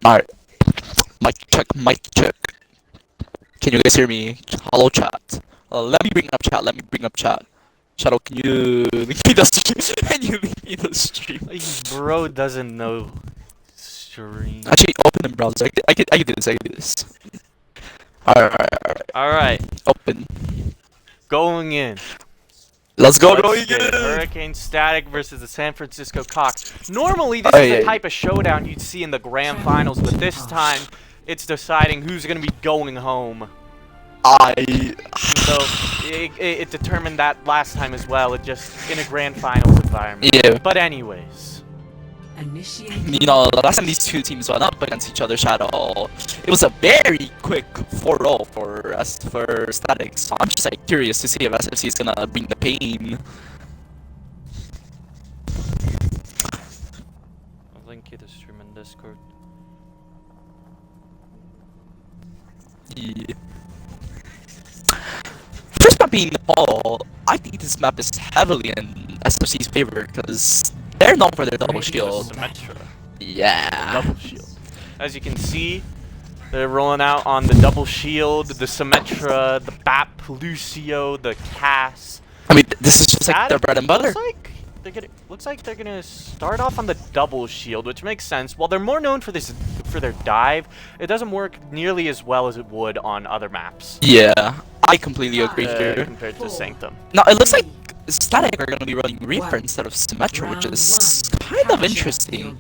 Alright. Mic check, mic check. Can you guys hear me? Hello chat. Let me bring up chat, Shadow, can you leave me the stream? Can you leave me the stream? Bro doesn't know stream. Actually, open the browser. I can do this. Alright. Open. Going in. Let's go, Let's going in! Hurricane Static versus the San Francisco Cox. Normally, this is the type of showdown you'd see in the grand finals, but this time, it's deciding who's going to be going home. So, it determined that last time as well, it just in a grand finals environment. Yeah. But anyways. You know, the last time these two teams went up against each other, Shadow, it was a very quick 4-0 for us, for Static. So I'm just like curious to see if SFC is gonna bring the pain. I'll link you the stream in Discord. Yeah. First map being Nepal, I think this map is heavily in SFC's favor because they're known for their double shield. Symmetra. Yeah. Double shield. As you can see, they're rolling out on the double shield, the Symmetra, the BAP, Lucio, the Cass. I mean, this is just like their bread and butter. Looks like they're gonna start off on the double shield, which makes sense. While they're more known for their dive, it doesn't work nearly as well as it would on other maps. Yeah, I completely agree here. Compared to Sanctum. Now it looks like Static are gonna be running Reaper instead of Symmetra, which is kind of interesting.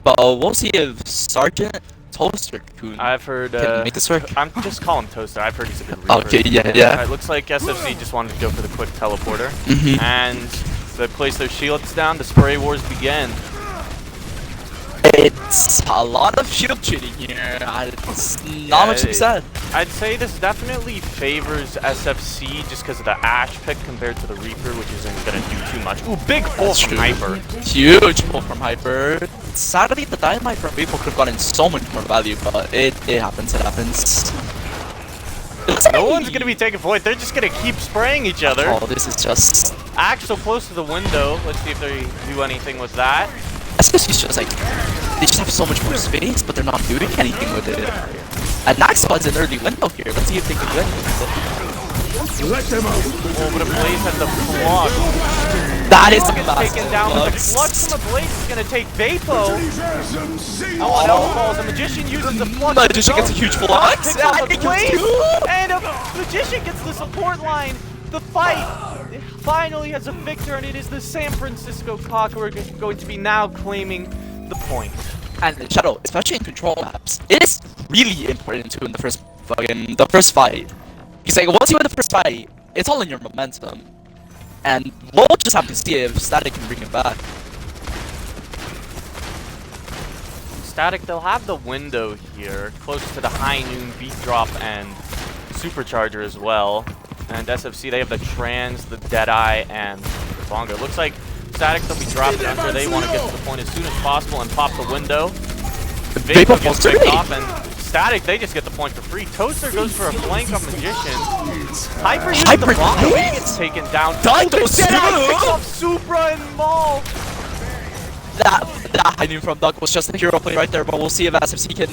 But we'll see if Sergeant Toaster can make this work. I'm just calling Toaster. I've heard he's a good Reaper. Okay, yeah. It looks like SFC just wanted to go for the quick teleporter, and they place their shields down. The spray wars begin. It's a lot of shield cheating here. It's not much to be said. I'd say this definitely favors SFC just because of the Ash pick compared to the Reaper, which isn't going to do too much. Ooh, big pull from Hyper. Huge pull from Hyper. Sadly, the Dynamite from Reaper could have gotten so much more value, but it happens, No one's going to be taking point. They're just going to keep spraying each other. Oh, this is just... Axe so close to the window. Let's see if they do anything with that. SFC's just like, they just have so much more space, but they're not doing anything with it. And Nax spawns an early window here. Let's see if they can do anything with it. Let them out. Oh, but a Blaze has the block. That is the taken down, but the flux from a Blaze is going to take Vapo. Oh, the Magician uses the flux. Magician gets a huge flux. And a Magician gets the support line. The fight finally has a victor, and it is the San Francisco Cock who are going to be now claiming the point. And Shadow, especially in control maps, it is really important to in the first fight. Because like once you win the first fight, it's all in your momentum. And we'll just have to see if Static can bring it back. Static, they'll have the window here, close to the high noon beat drop and supercharger as well. And SFC, they have the Trans, the Deadeye, and the Bongo. Looks like Static, they'll be dropped under. They want to get to the point as soon as possible and pop the window. Vapo gets picked off, and Static, they just get the point for free. Toaster goes for a flank on Magician. Hyper uses the Bongo, he gets taken down. Deadeye picks off Supra and Maul. That I knew from Duck was just a hero play right there, but we'll see if SFC can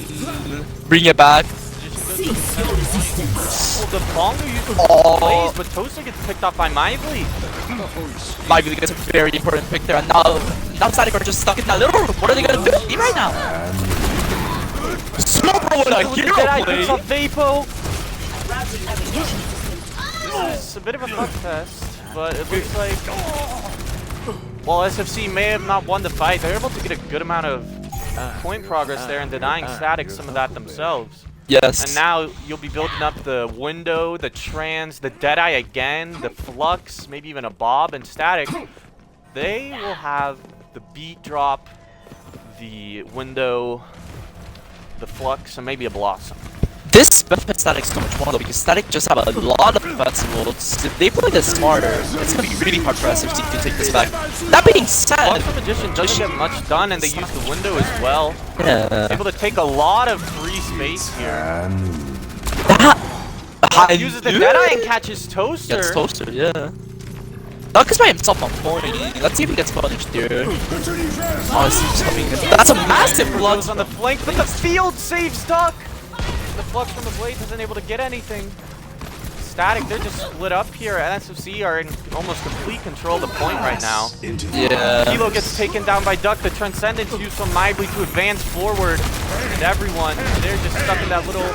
bring it back. Oh, the Bongo uses the Blaze, but Toaster gets picked off by Mively. Mively gets a very important pick there, and now Static are just stuck in that little room. What are they gonna do right now? Super with a hero play! Picks off Vapo. This is a bit of a fuck fest, but it looks like while SFC may have not won the fight, they're able to get a good amount of point progress there and denying Static some of that themselves. Yes. And now you'll be building up the window, the Trans, the Deadeye again, the Flux, maybe even a Bob and Static. They will have the beat drop, the window, the Flux, and maybe a Blossom. This benefits Static so much more though, because Static just have a lot of defensibles. If they play this smarter, it's gonna be really hard for SFC to take this back. That being said, the Magician doesn't get much done, and they use the window as well. Yeah. Able to take a lot of free space here. That uses the Deadeye and catches Toaster. Gets Toaster, yeah. Duck is by himself on point. Let's see if he gets punished here. Oh, he's coming in. That's a massive blood Goes on the flank, but the field saves Duck. The flux from the blade isn't able to get anything. Static, they're just split up here. SFC are in almost complete control of the point right now. Yeah. Kilo gets taken down by Duck. The Transcendence used from Mibly to advance forward. And everyone, they're just stuck in that little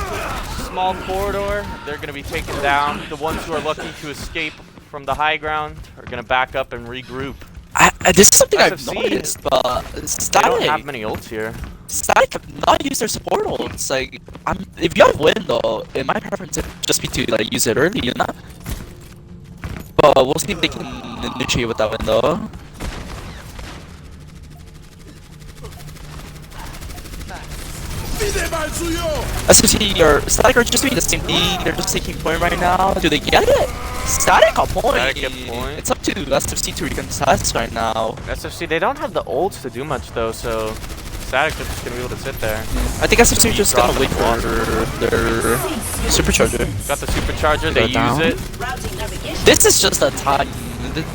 small corridor. They're going to be taken down. The ones who are lucky to escape from the high ground are going to back up and regroup. This is something SFC, I've noticed, but They Static, don't have many ults here. Static have not used their support ults. Like, if you have window, in my preference would just be to like use it early, you know. But we'll see if they can initiate with that window. SFC or Static are just doing the same thing. They're just taking point right now. Do they get it? Static on point. Static get point. It's up to SFC to recontest right now. SFC, they don't have the ults to do much though, so Static are just going to be able to sit there. I think SFC just gonna wait for their supercharger. Got the supercharger, they use it. This is just a time.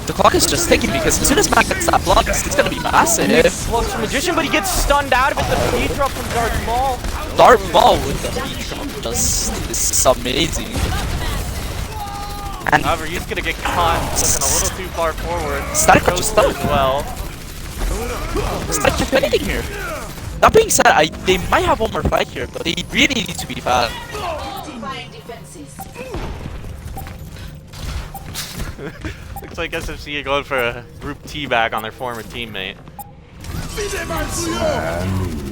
The clock is just ticking because as soon as Mac gets that block, it's gonna be massive. Flux from Magician, but he gets stunned out of it. The speed drop from Darth Maul. Darth Maul with the beat drop just is amazing. And However, he's going to get caught looking a little too far forward. Static are just stuck. As well. Static can't do anything here. That being said, they might have one more fight here, but they really need to be fast. Looks like SFC are going for a group teabag on their former teammate.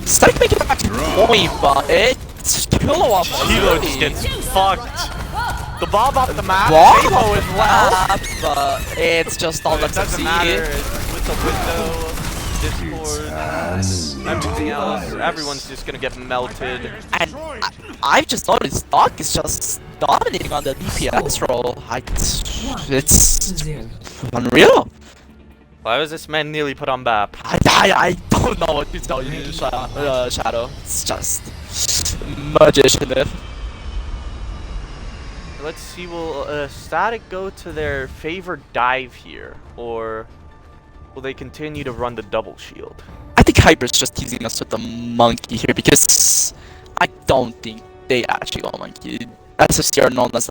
Static making it back to point, but it's Kilo just gets fucked. The bomb off the map, Bomb Halo off as the well. map, but it's just all It that's doesn't matter. It's with the window, Discord, everything else. Everyone's just gonna get melted. And I've just noticed Doc is just dominating on the DPS role. It's unreal. Why was this man nearly put on BAP? I don't know what to tell you, Shadow. It's just magician. Let's see, will Static go to their favored dive here, or will they continue to run the double shield? I think Hyper's just teasing us with the monkey here because I don't think they actually go monkey. SFC are known as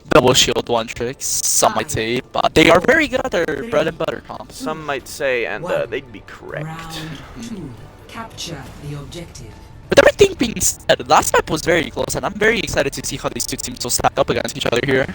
double shield one tricks, some might say, but they are very good at their bread and butter comps. Some might say, and they'd be correct. Round 2. Capture the objective. With everything being said, last map was very close, and I'm very excited to see how these two teams will stack up against each other here.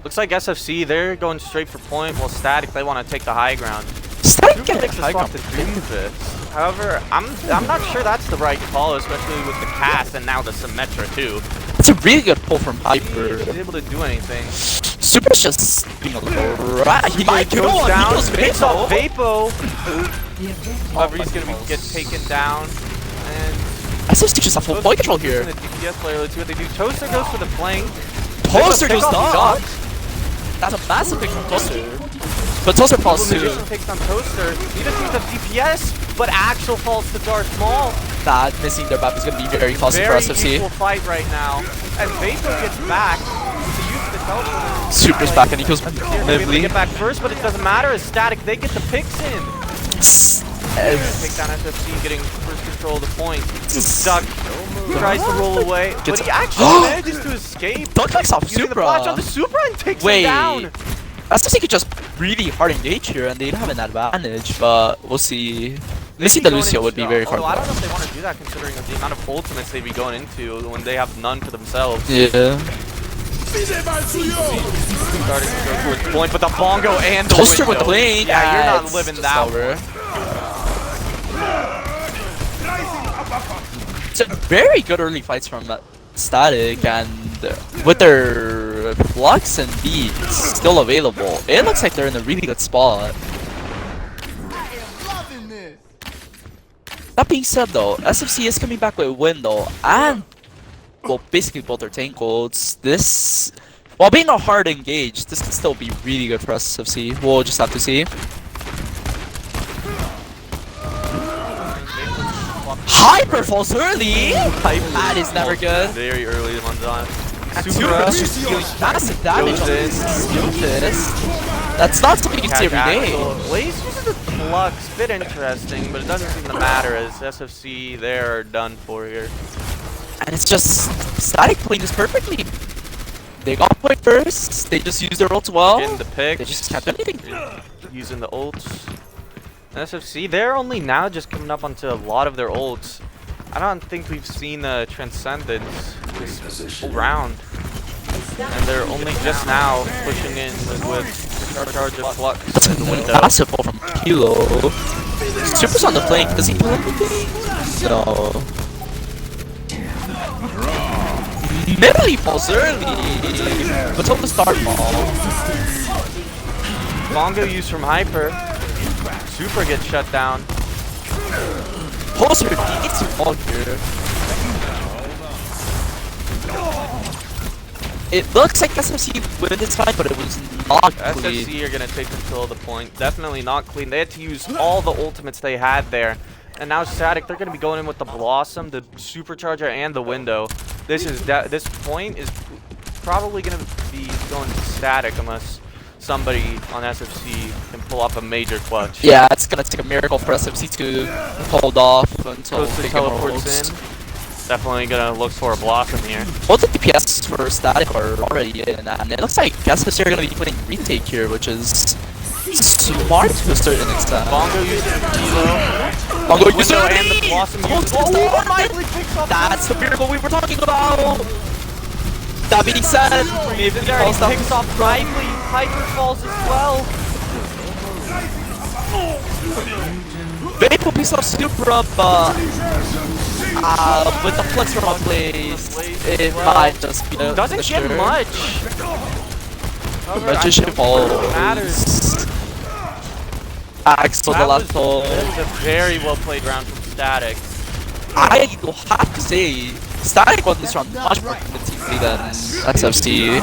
Looks like SFC, they're going straight for point, while Static, they want to take the high ground. Static Super get takes the high swap ground. to do this. However, I'm not sure that's the right call, especially with the cast and now the Symmetra too. It's a really good pull from Hyper. He's able to do anything. Super's just being a little rat. He might kill Goes one. down, He goes picks off Vapo. Vapo. However, he's going to get taken down. And SFC just have full point control here. The DPS player, let's see what they do. Toaster goes for the flank. Toaster Pick goes off down. Duck. That's a massive pick from Toaster. But Toaster falls too. Magician takes on Toaster. He doesn't use the DPS, but Axel falls to Darth Maul. That missing their map is going to be very costly for Very SFC. equal fight right now. And Vapo gets back to use the teleport. Super's back and he kills They're able to Mivly. get back first, but it doesn't matter. As Static, they get the picks in. Take down SFC, getting first control of the point. Duck tries to roll away, but he actually manages to escape. Duck likes off Using the flash on the Supra. Supra and takes Wait. him down. SFC could just really hard engage here and they'd have an advantage, but we'll see. Missing the Lucio would be very hard. I don't know if they want to do that considering the amount of ultimates they'd be going into when they have none for themselves. Yeah. Starting to go towards point, but the bongo and the Toaster with window. the blade. Yeah, you're not it's living just that over. It's a very good early fights from Static, and with their flux and beats still available, it looks like they're in a really good spot. That being said though, SFC is coming back with window and well basically both their tank codes. This, while being a hard engage, this could still be really good for SFC. We'll just have to see. Hyper falls early! That is never good. Very early ones on. Super is just dealing massive damage on this Doofus. That's not something you see every day. Blaze uses the flux, bit interesting, but it doesn't seem to matter as SFC they're done for here. And it's just Static playing this perfectly. They got point first, they just used their ults well. Getting the picks. They just can't do anything. Using the ults. SFC, they're only now just coming up onto a lot of their ults. I don't think we've seen Transcendence this whole round. And they're only just now pushing in with Charge of Flux in the window. Massive ball from Kilo. Super's on the flank, does he do anything? No. Melee falls early, but on the start ball. Bongo used from Hyper. Super gets shut down. Poser needs to fall here. It looks like SFC win this fight, but it was not clean. SFC are gonna take control of the point. Definitely not clean. They had to use all the ultimates they had there. And now Static, they're gonna be going in with the Blossom, the Supercharger, and the Window. This point is probably gonna be going to Static unless somebody on SFC can pull off a major clutch. Yeah, it's gonna take a miracle for SFC to hold off until Close to they teleports in. Definitely gonna look for a Blossom here. Both the DPS for Static are already in, and it looks like SFC are gonna be playing retake here, which is smart to a certain extent. Bongo uses Kilo. Bongo Window uses and the Blossom uses. Oh my! That's the miracle we were talking about! That being said, maybe he There he falls down. picks off Lively. Hyper falls as well. Vapo picks off Supra, but with the flex from our place, it might just be a Doesn't get much. Magician falls. Matters. Axe for the That last hole. was a very well played round from Static. I will have to say, Static won this round much more convincingly than SFC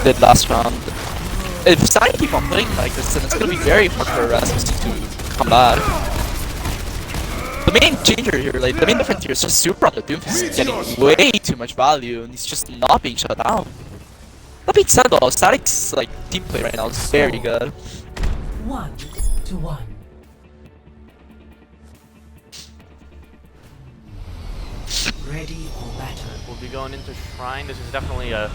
did last round. If Static keep on playing like this, then it's going to be very hard for SFC to come back. The main changer here, like the main difference here is just Super on the Doom. He's getting way too much value and he's just not being shut down. That being said though, Static's like team play right now is very good. 1-1. Ready for battle. We'll be going into Shrine. This is definitely a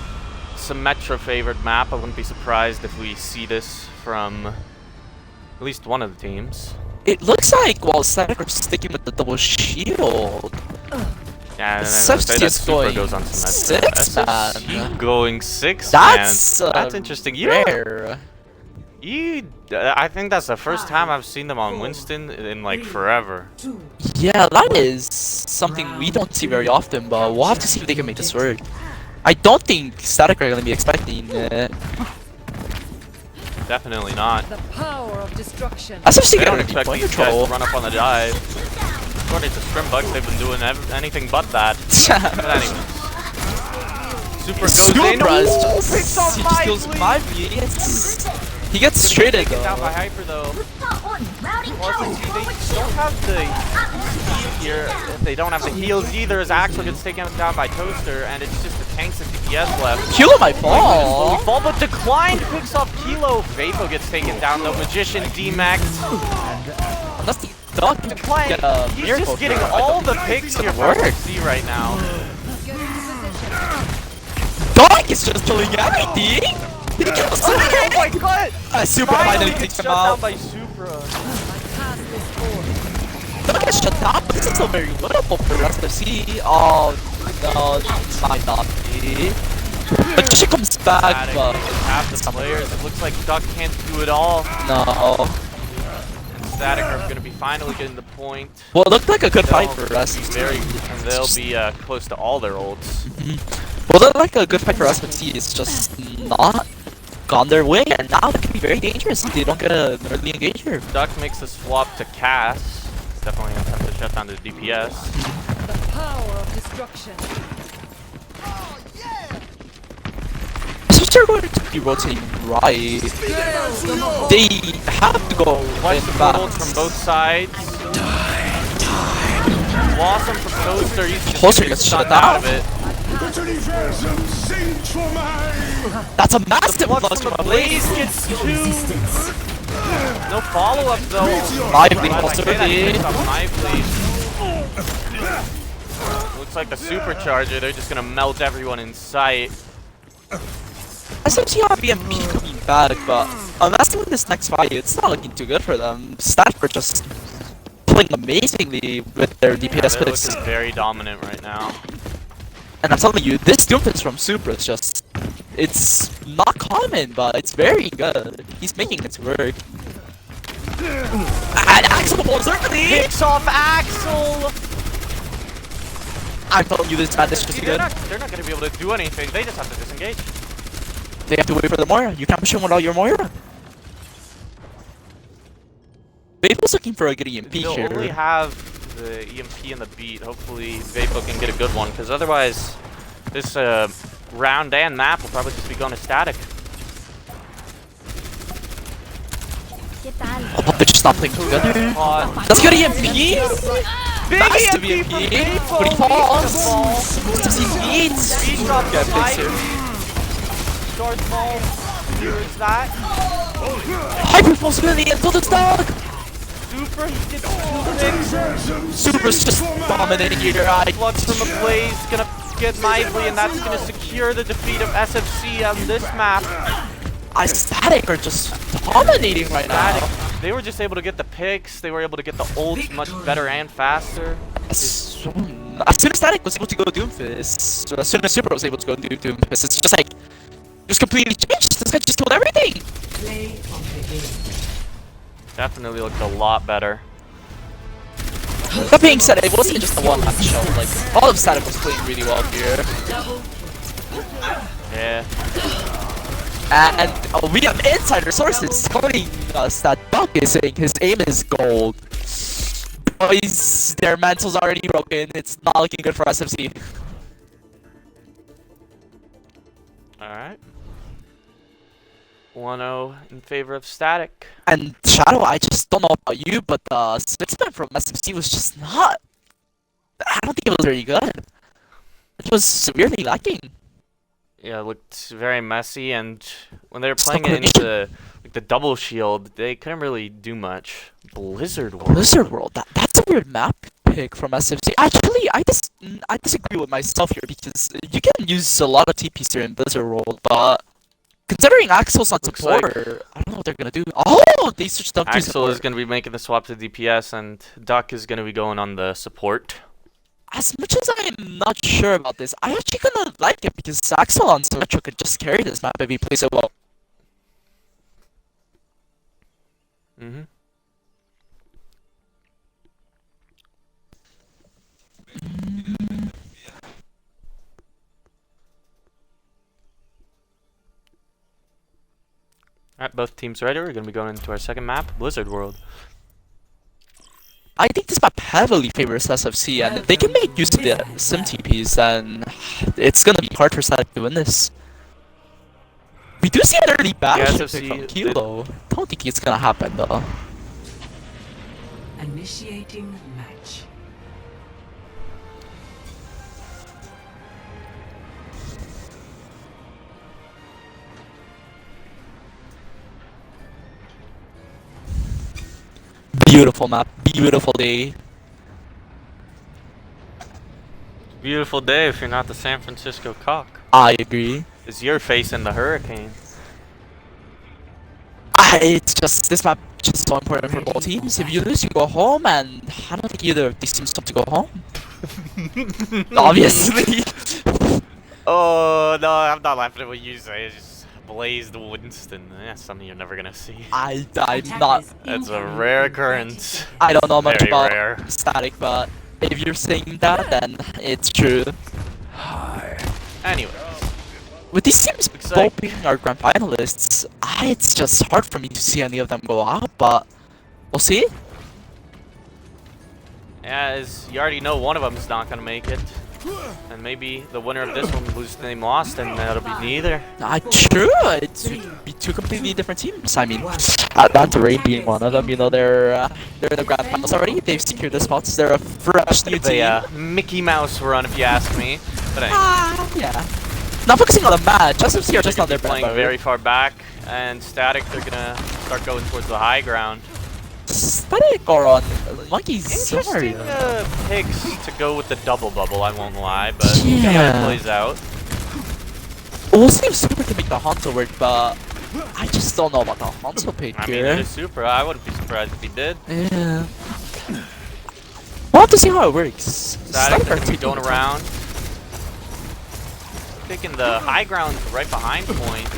Symmetra favored map. I wouldn't be surprised if we see this from at least one of the teams. It looks like while Static are sticking with the double shield. Yeah, and SFC is Super going goes on Symmetra. 6 man. SFC going 6 That's man. That's interesting. You know, rare. I think that's the first time I've seen them on Winston in like forever. Yeah, that is something we don't see very often, but we'll have to see if they can make this work. I don't think Static are gonna be expecting it. Definitely not. The power of destruction. SFC They don't gonna expect point these guys control. to run up on the dive. According to Scrimbucks, they've been doing anything but that. But anyway. Super goes in. Supra is Ooh, just, picks off he just kills Lively. He gets traded Taken down though. by Hyper though. Also, see, they don't have the heal here. They don't have the heals either as Axel gets taken down by Toaster, and it's just the tanks and DPS left. Kilo might fall. Fall, but declined picks off Kilo. Vapo gets taken down though. Magician D-Max. Unless the dog can Declined. get a He's miracle just getting here, I all don't the think picks it's here gonna for work. SFC right now. Dog is just killing everything. He kills Oh my god! Super finally gets takes him shut down out. by Supra. Dog gets shut down, but this is still very winnable for SFC. Oh no, this might not be. But she comes back, Static but half the players. It looks like Duck can't do it all. no. And Static are going to be finally getting the point. Well, it looked like a good fight They'll for us. be and they'll be close to all their ults. Well, it looked like a good fight for us, but it's just not gone their way, and now that can be very dangerous if they don't get an early engager. Duck makes the swap to Cass. Definitely going to have to shut down the DPS. The power of destruction. So they're going to be rotating right. They have to go Watch in the back. ults from both sides. Blossom from Toaster. He's just Toaster getting gets shut stunned out down. of it. That's a massive Flux flux from from the a Blaze Blaze. gets 2. No follow-up though. Lively Glad I say that, he possibility. picks up Lively. Looks like the supercharger, they're just gonna melt everyone in sight. SFC are BMP coming back, but unless they win this next fight, it's not looking too good for them. Static are just playing amazingly with their Yeah, DPS they're picks. looking very dominant right now. And I'm telling you, this Doomfist from Super is just... It's not common, but it's very good. He's making it work. And Axel most certainly! Picks off Axel! I'm telling you, this madness is just See, good. they're not gonna be able to do anything, they just have to disengage. They have to wait for the Moira. You can't push him without your Moira. Vapo's looking for a good EMP They'll here. only have the EMP and the beat. Hopefully Vapo can get a good one, because otherwise this round and map will probably just be going to static. Oh, they're just not playing together. That's good EMP! Nice to be EMP! But he falls! Does he beat? Beat drops Yeah, the fix it. Short ball. Here's that. Hyper possibility until the dog! Super, he gets 2 picks. Super's just dominating here. Flux from a Blaze gonna get Lively, and that's gonna secure the defeat of SFC on this map. Static are just dominating right now. Static, they were just able to get the picks, they were able to get the ults much better and faster. As soon as Static was able to go Doomfist, as soon as Super was able to go Doomfist, it's just like, just completely changed. This guy just killed everything. Play of the game. Definitely looked a lot better. That being said, it wasn't just the one lap show. Like, all of Static was playing really well here. Yeah. And we have insider sources telling us that Buck is saying his aim is gold. Boys, their mantle's already broken. It's not looking good for SFC. Alright. 1-0 in favor of Static. And Shadow, I just don't know about you, but the six-man from SFC was just not... I don't think it was very good. It was severely lacking. Yeah, it looked very messy, and when they were Just playing the it into like the double shield, they couldn't really do much. Blizzard World. Blizzard World, that's a weird map pick from SFC. Actually, I disagree with myself here because you can use a lot of TPs here in Blizzard World, but considering Axel's on Looks support, like- I don't know what they're gonna do. Oh, they switched up to Axel support. is going to be making the swap to DPS, and Duck is going to be going on the support. As much as I'm not sure about this, I actually kinda like it because Axel on Symmetra could just carry this map if he plays it well. Mm-hmm. Alright, both teams ready. We're going to be going into our second map, Blizzard World. I think this map heavily favors SFC, and if they can make use of the sim TPs, then it's gonna be hard for Static to win this. We do see an early bash SFC from Kilo. Don't think it's gonna happen though. Initiating match. Beautiful map, beautiful day. Beautiful day if you're not the San Francisco Cock. I agree. It's your face in the hurricane. It's just, this map just so important for both teams. If you lose, you go home, and I don't think either of these teams want to go home. Obviously. Oh, no, I'm not laughing at what you say. It's just Blazed Winston. That's something you're never gonna see. I'm not, That's a rare occurrence. I don't know much Very about rare. Static, but if you're saying that, then it's true. Anyway, With these teams Looks like- both being our grand finalists, it's just hard for me to see any of them go out, but we'll see. as you already know, one of them is not gonna make it. And maybe the winner of this one will lose the name lost, and that'll be neither. True, it would be two completely different teams. I mean, Atlanta Rain being one of them, you know, they're in the grand finals already. They've secured the spots. They're a fresh new team. The Mickey Mouse run, if you ask me. But anyway, Yeah. Not focusing on the match. SFC are just on their playing back. very far back, and Static, they're gonna start going towards the high ground. Static or on Monkey's Interesting sorry. picks to go with the double bubble, I won't lie, but we'll see how it Yeah. plays out. We'll see if Super can make the Hanzo work, but I just don't know about the Hanzo pick I mean, here. it is Super. I wouldn't be surprised if he did. Yeah. We'll have to see how it works. Static, they're are gonna be taking going the time. around. Taking the high ground right behind point.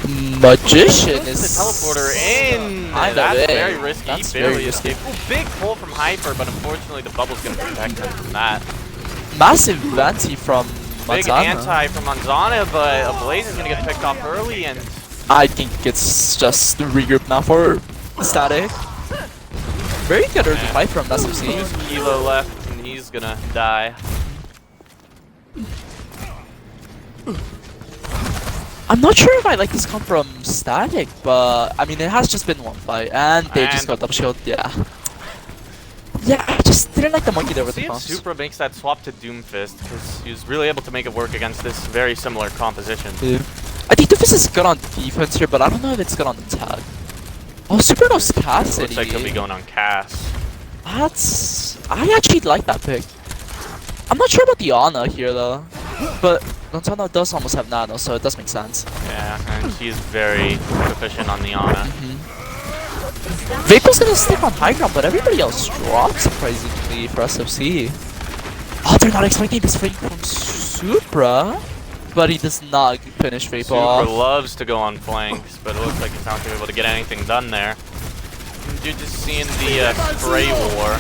Magician The is teleporter in. Kind That's of very in. risky. That's He barely very risky. escaped. Ooh, big pull from Hyper, but unfortunately the bubble's gonna protect him from that. Massive anti from Big Manzana. anti from Manzana, but a Blaze is gonna get picked off early, and I think it's just the regroup now for Static. Very good early fight from SFC. 2 kilo left, and he's gonna die. I'm not sure if I like this comp from Static, but I mean it has just been one fight and they just And got double shield. Yeah. Yeah, I just didn't like the monkey there with See the if pumps. Supra makes that swap to Doomfist, because he was really able to make it work against this very similar composition. Yeah. I think Doofus is good on defense here, but I don't know if it's good on attack. Oh, Super knows Cassidy. Looks like he'll be going on Cass. I actually like that pick. I'm not sure about the Ana here though, but Lantana does almost have Nano, so it does make sense. Yeah, and he's very proficient on the Ana. Vapor's gonna stick on high ground, but everybody else drops surprisingly for SFC. Oh, they're not expecting this flank from Supra, but he does not finish Vapor Super off. loves to go on flanks, but it looks like he's not going to be able to get anything done there. And you're just seeing the spray war.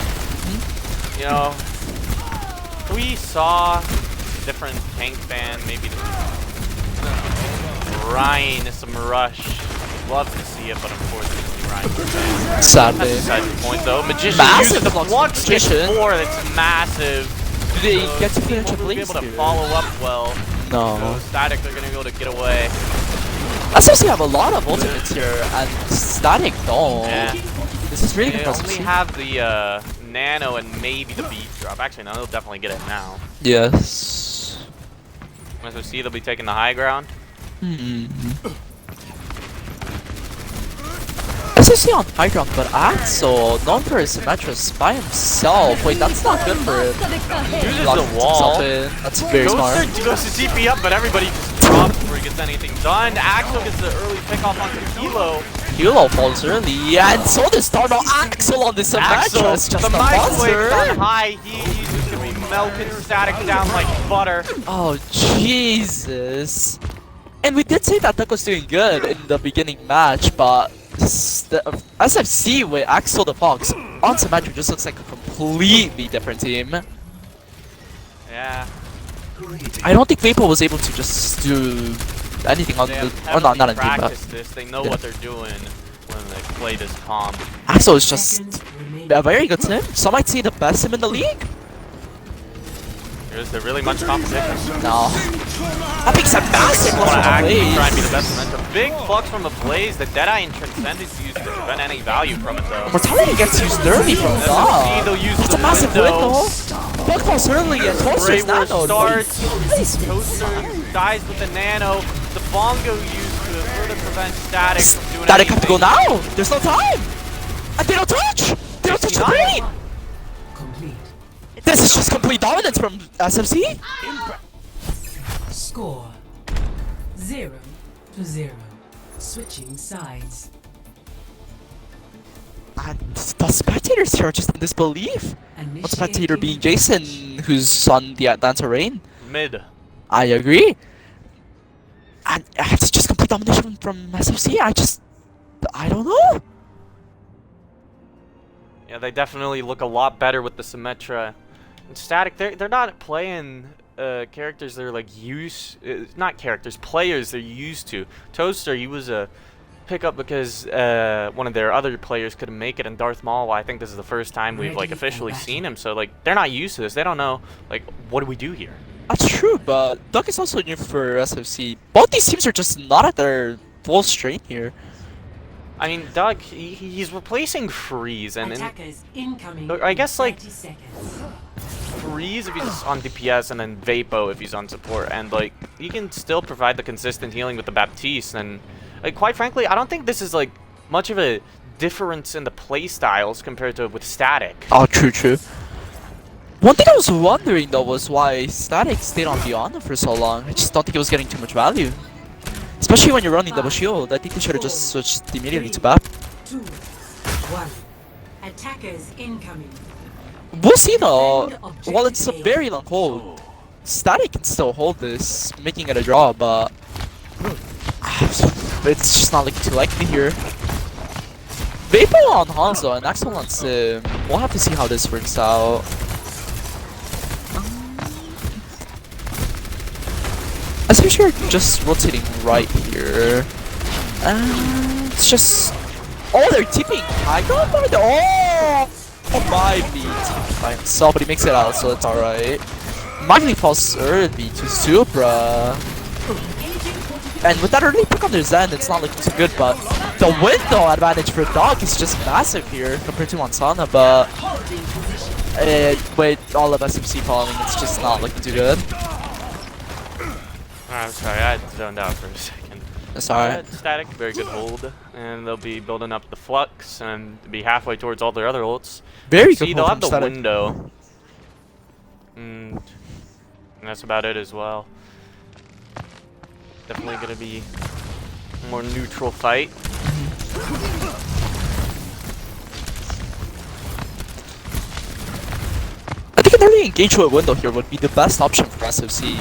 You know, we saw different tank ban, maybe Ryan some rush. Love to see it, but unfortunately Ryan's banned. Sadly. That's beside the point though. Magician Massive uses the flux flux Magician. before, that's massive. Do they So get to finish People a will be Blaze able to here? follow up well. No. So Static, they're going to be able to get away. SFC have a lot of ultimates here, and Static don't. Yeah. This is really They good for only SFC. have the nano and maybe the beat drop. Actually, no, they'll definitely get it now. Yes. As we see, they'll be taking the high ground. SFC on high ground, but Axel, known for his Symmetris by himself. Wait, that's not good for him. Uses Locked the wall. himself in. That's very smart. Goes to TP up, but everybody just drops before he gets anything done. Axel gets the early pick off onto Kilo. Kilo falls early, and so does Stardo Axel on this Axel, Symmetris. Just the a microwave on monster. high. He's just going to be melting Static down like butter. Oh, Jesus. And we did say that Duck was doing good in the beginning match, but the SFC with Axel the Fox on Symmetry just looks like a completely different team. Yeah. I don't think Vapor was able to just do anything on They the... have Or not on team, practiced but... this. They know yeah. what they're doing when they play this comp. Axel is just Seconds remaining. a very good sim. Some might say the best sim in the league. Is there really much competition? No. That makes a massive Want to loss from actually Blaze. try and be the best momentum. Big flux from the Blaze. The Deadeye and Transcendence used to prevent any value from it though. Mortality gets used early from SFC, that. they'll use That's the a massive window. window. Bug falls early and Spray Toaster's War nano. starts. Toaster dies with the nano. The Bongo used to further prevent Static from doing Static have to go anything. now. There's no time. And they don't touch. They don't touch the green. Complete. This is just complete dominance from SFC. Score 0-0. Switching sides. And the spectators here are just in disbelief. One spectator being Jason, who's on the Atlanta Rain. Mid. I agree. And it's just complete domination from SFC. I don't know. Yeah, they definitely look a lot better with the Symmetra. And Static, they're not playing characters they're like not characters, players they're used to. Toaster, he was a pickup because one of their other players couldn't make it, and Darth Maul, I think this is the first time we've like Ready officially for battle. seen him, so like they're not used to this. They don't know like what do we do here. That's true, but Duck is also new for SFC. Both these teams are just not at their full strength here. I mean, Doug, he's replacing Freeze, and Attackers incoming. I guess, like, 30 seconds. Reese if he's on DPS, and then Vapo if he's on support, and like he can still provide the consistent healing with the Baptiste. And like quite frankly, I don't think this is like much of a difference in the play styles compared to with Static. Oh, true. One thing I was wondering though was why Static stayed on Diana for so long. I just don't think it was getting too much value. Especially when you're running double shield. I think they should have just switched immediately to BAP. 2, 1. Attackers incoming. We'll see though. While it's a very long hold, Static can still hold this, making it a draw, but it's just not looking too likely here. Vapo on Hanzo and Axel on Sim. We'll have to see how this works out. Especially just rotating right here. It's just... Oh, they're tipping! I got by the... Oh my beat! By himself, but he makes it out, so it's alright. Magni falls early to Supra. And with that early pick on their Zen, it's not looking too good, but the window advantage for Dog is just massive here compared to Mansana, but with all of SFC falling, it's just not looking too good. I'm sorry, I zoned out for a second. That's alright. Static, very good hold, and they'll be building up the Flux and be halfway towards all their other ults. Very See, good they'll hold have the from Static. window. And that's about it as well. Definitely gonna be a more neutral fight. I think an early engage with window here would be the best option for SFC.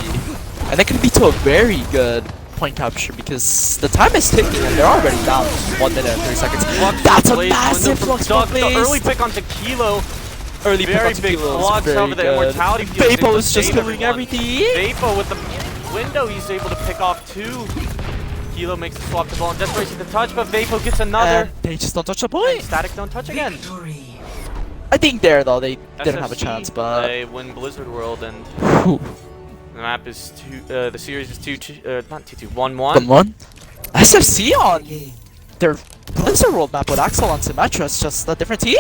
And it can be to a very good point capture because the time is ticking and they're already down 1 minute and 30 seconds. That's a massive flux Dog, from the Blaze. early pick onto Kilo. Early pick Very onto big Kilo is flux very over the good. immortality field. Vapo is He's just able to killing save everything. Vapo with the window, he's able to pick off 2. Kilo makes the swap to ball and desperation to touch, but Vapo gets another. And they just don't touch the point. Static don't touch again. Victory. I think there though they didn't have a SFC, chance, but they win Blizzard World, and whew. the map is the series is 1-1. 1-1. SFC on their Blizzard World map with Axel on Symmetra. It's just a different team.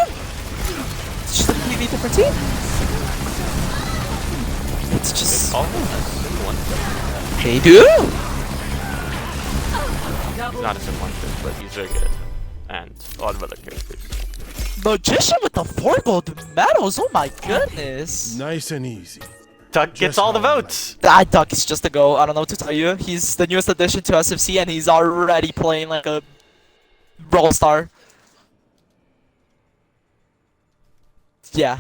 It's just a completely different team. It's just Oh, that's a simple one. hey dude. He's not a simple one, but he's very good at it. And a lot of other characters. Magician with the 4 gold medals. Oh my goodness. Nice and easy. Tuck gets all the votes. That Duck is just a go. I don't know what to tell you. He's the newest addition to SFC and he's already playing like a brawl star. Yeah.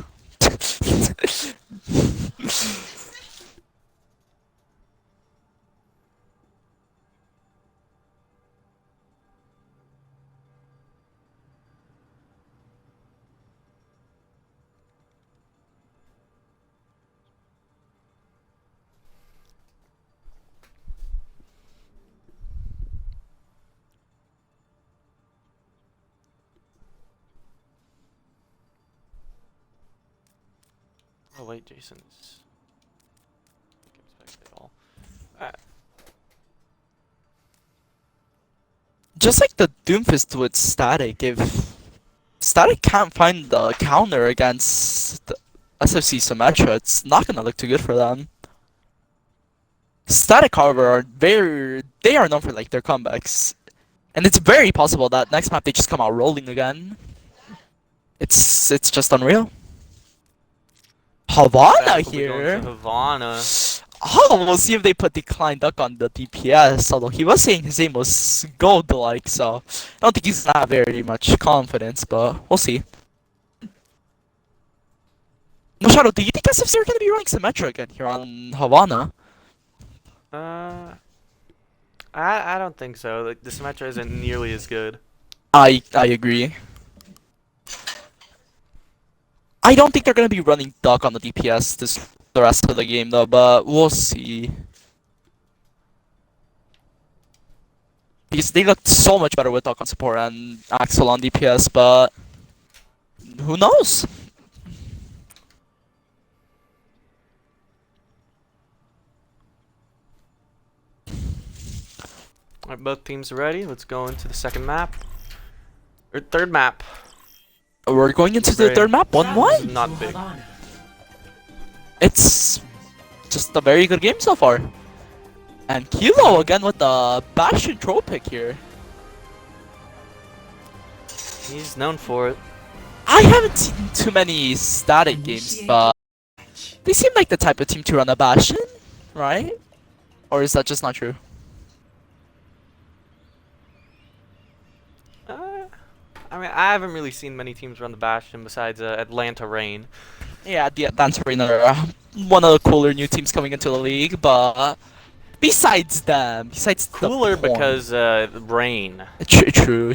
Oh wait, Jason's. Just like the Doomfist with Static, if Static can't find the counter against the SFC Symmetra, it's not gonna look too good for them. Static, however, they are known for like their comebacks, and it's very possible that next map they just come out rolling again. It's just unreal. Havana here. Havana. Oh, we'll see if they put Decline Duck on the DPS, although he was saying his aim was gold-like, so I don't think he's not very much confidence, but we'll see. No, Shadow, do you think SFC are going to be running Symmetra again here on Havana? I don't think so. Like the Symmetra isn't nearly as good. I agree. I don't think they're going to be running Duck on the DPS the rest of the game though, but we'll see. Because they looked so much better with Duck on support and Axel on DPS, but who knows? Alright, both teams are ready. Let's go into the second map. Or third map. We're going into the third map, 1-1? Not big. it's just a very good game so far. And Kilo again with the Bastion troll pick here. He's known for it. I haven't seen too many static games, but they seem like the type of team to run a Bastion, right? Or is that just not true? I mean, I haven't really seen many teams run the Bastion besides Atlanta Reign. Yeah, the Atlanta Reign are one of the cooler new teams coming into the league, but besides them, besides Cooler the point- because Reign. True.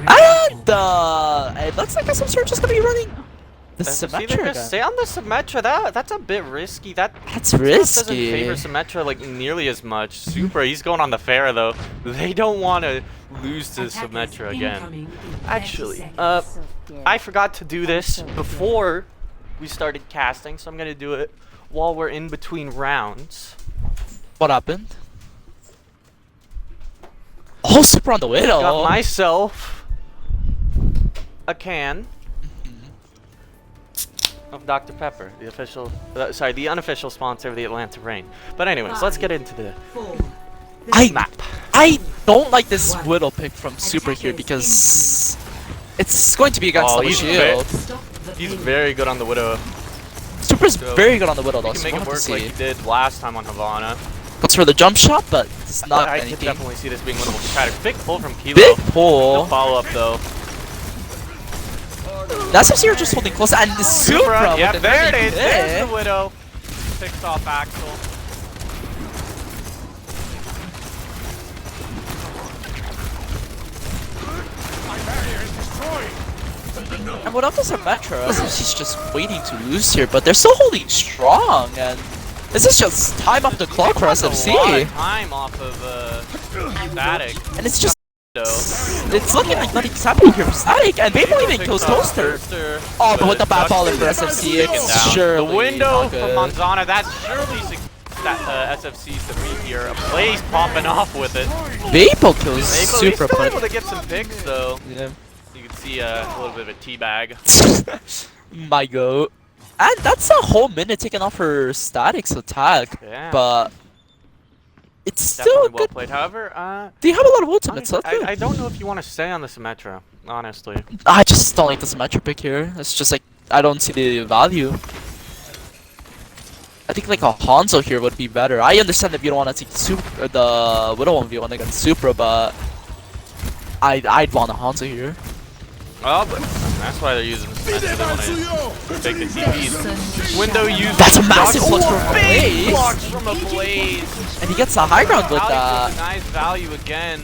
And it looks like SFC are just gonna be running the Symmetra Just again. stay on the Symmetra. That's a bit risky. That's Doesn't risky. favor Symmetra like nearly as much. Supra, he's going on the Pharah though. They don't want to lose to Symmetra again. Actually, I forgot to do this before we started casting, so I'm gonna do it while we're in between rounds. What happened? Oh, super on the Widow. Got myself a can of Dr. Pepper, the official, the unofficial sponsor of the Atlanta Reign. But anyways, let's get into the map. I don't like this Widow pick from Super here because it's going to be against double he's shield. He's very good on the Widow. Super's So, very good on the Widow though, He so can we'll make it have to work like see. he did last time on Havana. Goes for the jump shot, but it's not I can anything. definitely see this being winnable for Trader. Big pull from Kilo. Big No pull. follow-up though. That's what you're just holding close, and the Supra Yeah, with the there it early is. There's pick. the Widow. Picks off Axel. And what up is Symmetra? She's just waiting to lose here, but they're still holding strong, and this is just time off the clock for A lot SFC. of time off of Static. And it's just, So, it's looking like nothing's happening here for Static, and Maple even kills Toaster. Oh, but with the bad ball in for SFC, it's surely the window not from good. Manzana. That's surely SFC's defeat here. A Blaze popping off with it. Maple kills Maple, he's Super, still but able to get some picks though. yeah. You can see a little bit of a teabag. My goat. And that's a whole minute taken off her Static's attack, Yeah. but it's still Definitely a well good. played. However, They have a lot of ultimates, so honestly, I don't know if you want to stay on the Symmetra, honestly. I just don't like the Symmetra pick here. It's just like, I don't see the value. I think like a Hanzo here would be better. I understand if you don't want to take the Widow 1v1 against Supra, but I'd want a Hanzo here. Oh, but that's why they're using Symmetra. They want to take the TPs. Window uses That's a massive flux from a big Blaze! blocks from a Blaze. And he gets the high ground with Value, that. nice value again.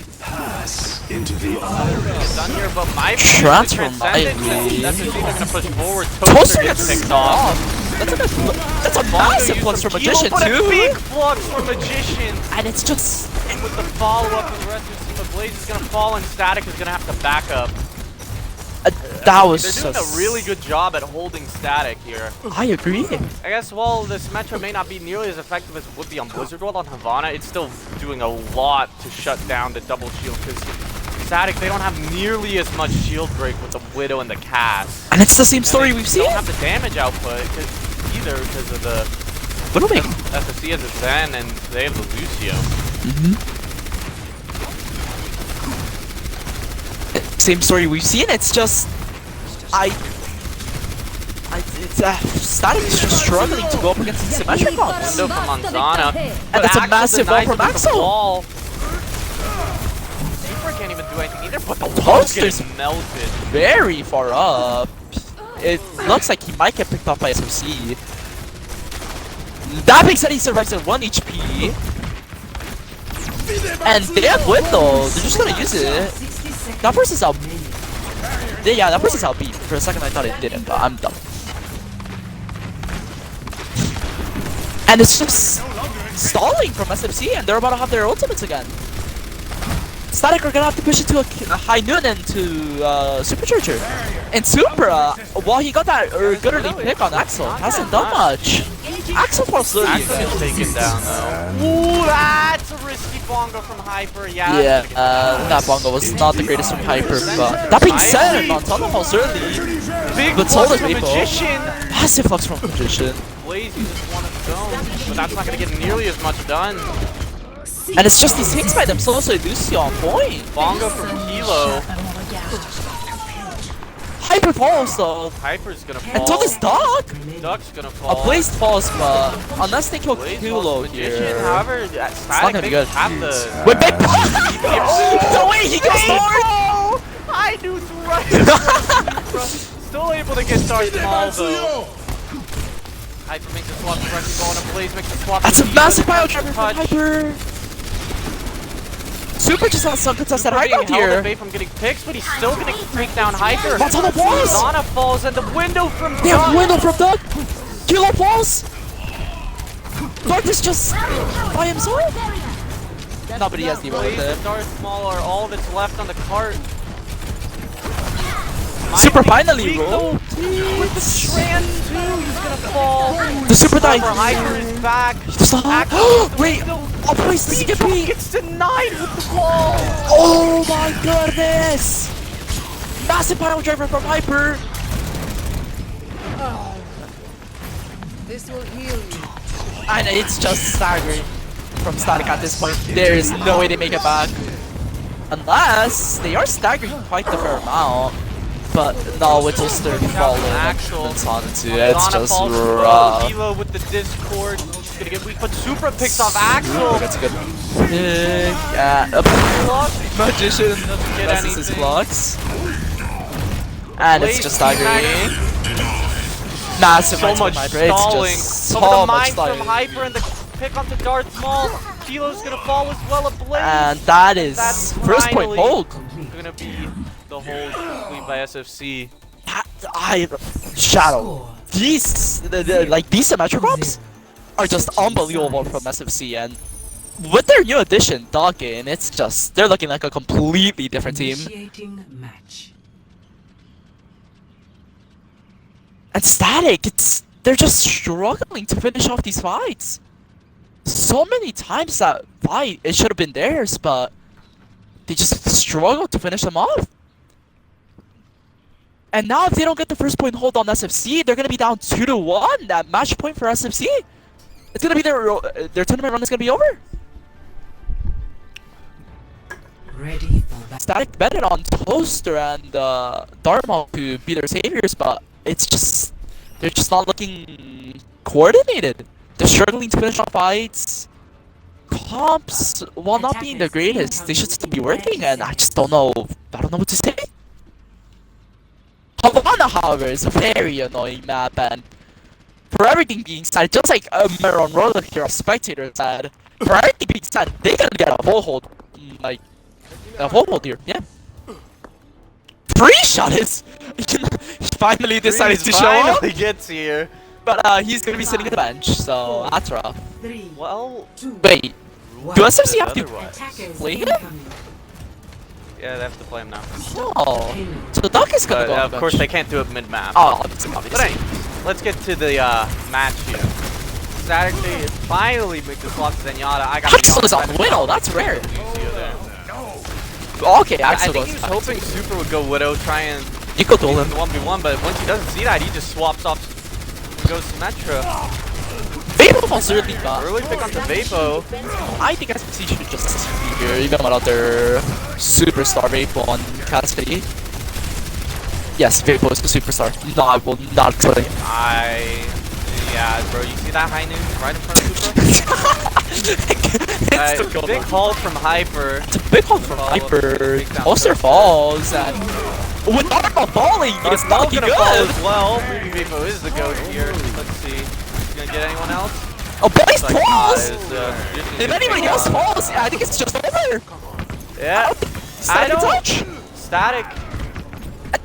Into the Done here, but my Transfer Transcendent, Ivy. that's the team they're gonna push forward. Toaster Toaster gets gets picked off. That's a massive flux from Magician But a too. big flux from Magician. And it's just, And with the follow-up of the rest of the team, Blaze is gonna fall and Static is gonna have to back up. that was They're doing a really good job at holding Static here. I agree. I guess while the Symmetra may not be nearly as effective as it would be on Blizzard World on Havana, it's still doing a lot to shut down the double shield because Static, they don't have nearly as much shield break with the Widow and the cast. And it's the same story And we've they seen. don't have the damage output either because of the Widowmaker. SFC has a Zen and they have the Lucio. Same story we've seen. It's just, Static is just struggling to go up against the Symmetric bombs. Window from Manzana. And that's a massive wall from Axel. Super can't even do anything either, but the wall's Toaster's getting melted. very far up. It looks like he might get picked off by SFC. That being said, he survives at 1 HP. And they have Whip though, they're just gonna use it. That person's out. Yeah, that person's out beat. For a second I thought it didn't, but I'm dumb. And it's just stalling from SFC, and they're about to have their ultimates again. Static are gonna have to push it to a high noon and to Supercharger. And Supra, while he got that good early pick on Axel, hasn't done much. Axel falls slowly Axel again. gets taken down though. Ooh, that's a risky bongo from Hyper. Yeah. Yeah, that bongo was not the greatest from Hyper, but that being said, Montana falls early. Big But flux Solar from Vapor. Magician. Massive flux from Magician. Blaze uses one of his own, but that's not going to get nearly as much done. And it's just these hits by themselves, so Lucio on point. Bongo from Kilo. Hyper falls though. Hyper's going to And so fall. does Doc. Duck's going to fall. A Blaze falls, but unless they kill Blaze Kilo falls to Magician. here. However, not Static gonna be they good. have the... Wait, big the way he goes forward! I knew right. Still able to get Darth Maul though. Hyper makes a swap to Wrecking Ball and a Blaze makes a swap That's to a Eva. massive bio driver from Touch. Hyper. Super just on some contested Super high being ground held here. at bay from getting picks, but he's still gonna take down Hyper. That's on the walls. Zana falls and the window from They have Doc. window from Doug. Kilo falls. Doug is just by himself. Nobody has the with Blaze him. and Darth Maul are all that's left on the cart. Super finally Weak though. rolled. With the Trans too, he's gonna fall. The super dive. Over Hyper is back. Wait, a place does he get beat? Gets denied with the ball. Oh my goodness! Massive pile driver from Hyper. This will heal you. And it's just staggering from Static at this point. There is no way they make it back. Unless they are staggering quite the fair amount. But no, it's just they're falling. Axel. It's on into it. It's Zana just falls low. rough. Kilo with the Discord. He's gonna get weak, but Supra picks off Axel. That's a good pick. Magician get messes his anything. blocks. And it's Blaze just team staggering. Massive So minds much from Hyper. It's stalling. just Over so the much mines from stalling. Hyper and the pick onto Darth Maul. Kilo's gonna fall as well. A Blaze. And that is That's first point finally hold. gonna be the hold complete by SFC. Shadow. These like these symmetric ops are just unbelievable from SFC, and with their new addition, Dawkins, it's just they're looking like a completely different team. Initiating match. And Static, they're just struggling to finish off these fights. So many times that fight it should have been theirs, but they just struggle to finish them off. And now if they don't get the first point hold on SFC, they're gonna be down 2-1. That match point for SFC. It's gonna be their tournament run is gonna be over. Ready for battle. Static betted on Toaster and Dharma to be their saviors, but it's just they're just not looking coordinated. They're struggling to finish off fights. Comps, while not being the greatest, they should still be working, and I just don't know. I don't know what to say. Havana, however, is a very annoying map, and for everything being said, just like Meron Roller here, spectator said, for everything being said, they can get a full hold, like a full hold here, yeah. Free shot is he finally decided to show up, Finally gets here. but he's gonna be sitting at the bench, so that's rough. 3, Well, 2, Wait, 1. do SFC have to otherwise. Attackers play him? incoming. Yeah, they have to play him now. Oh, so the Duck is gonna But go on of the course, they bench. can't do it mid-map. Oh, obviously. But anyway, let's get to the match here. Saturday finally make the swap to Zenyatta. I got Axel is on Widow, that's rare. Okay, I Axel think goes he was back. hoping Super would go Widow, try and You could duel him. the 1v1, but once he doesn't see that, he just swaps off and goes Symmetra. Vapo falls early, but Early pick onto Vapo. I think SFC should just be here, even without their superstar Vapo on Cassidy. Yes, Vapo is the superstar. No, I will not kill him. Yeah, bro, you see that high noon right in front of Super? Big haul from Hyper. It's a big one from Hyper. Toaster falls, and with Dharma falling, it's not looking gonna fall good. as well. Maybe Vapo is the goat here. Let's see. He's gonna get anyone else? Oh, Blaze Like, falls! if If anybody else falls, I think it's just over. Yeah. Static don't- touch. Static.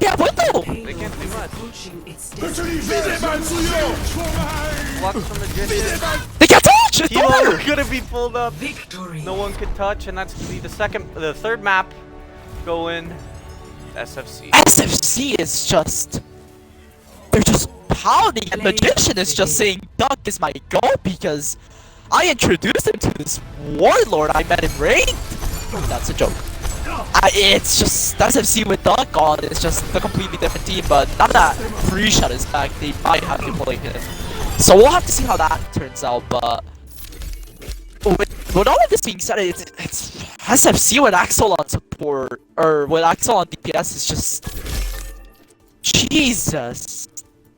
Yeah, Window. They can't do much. Approaching its destiny. Flux from Magician. They can't touch. It's Kilo over. gonna be pulled up. Victory. No one could touch, and that's gonna be the third map going SFC. SFC is just... They're just pounding, and Magician is just saying, Duck is my goat because I introduced him to this warlord I met in raid. That's a joke. It's just SFC with Duck on. It's just a completely different team. But now that Free Shot is back, they might have to play him. So we'll have to see how that turns out. But with all of this being said, it's SFC with Axel on support or with Axel on DPS is just Jesus.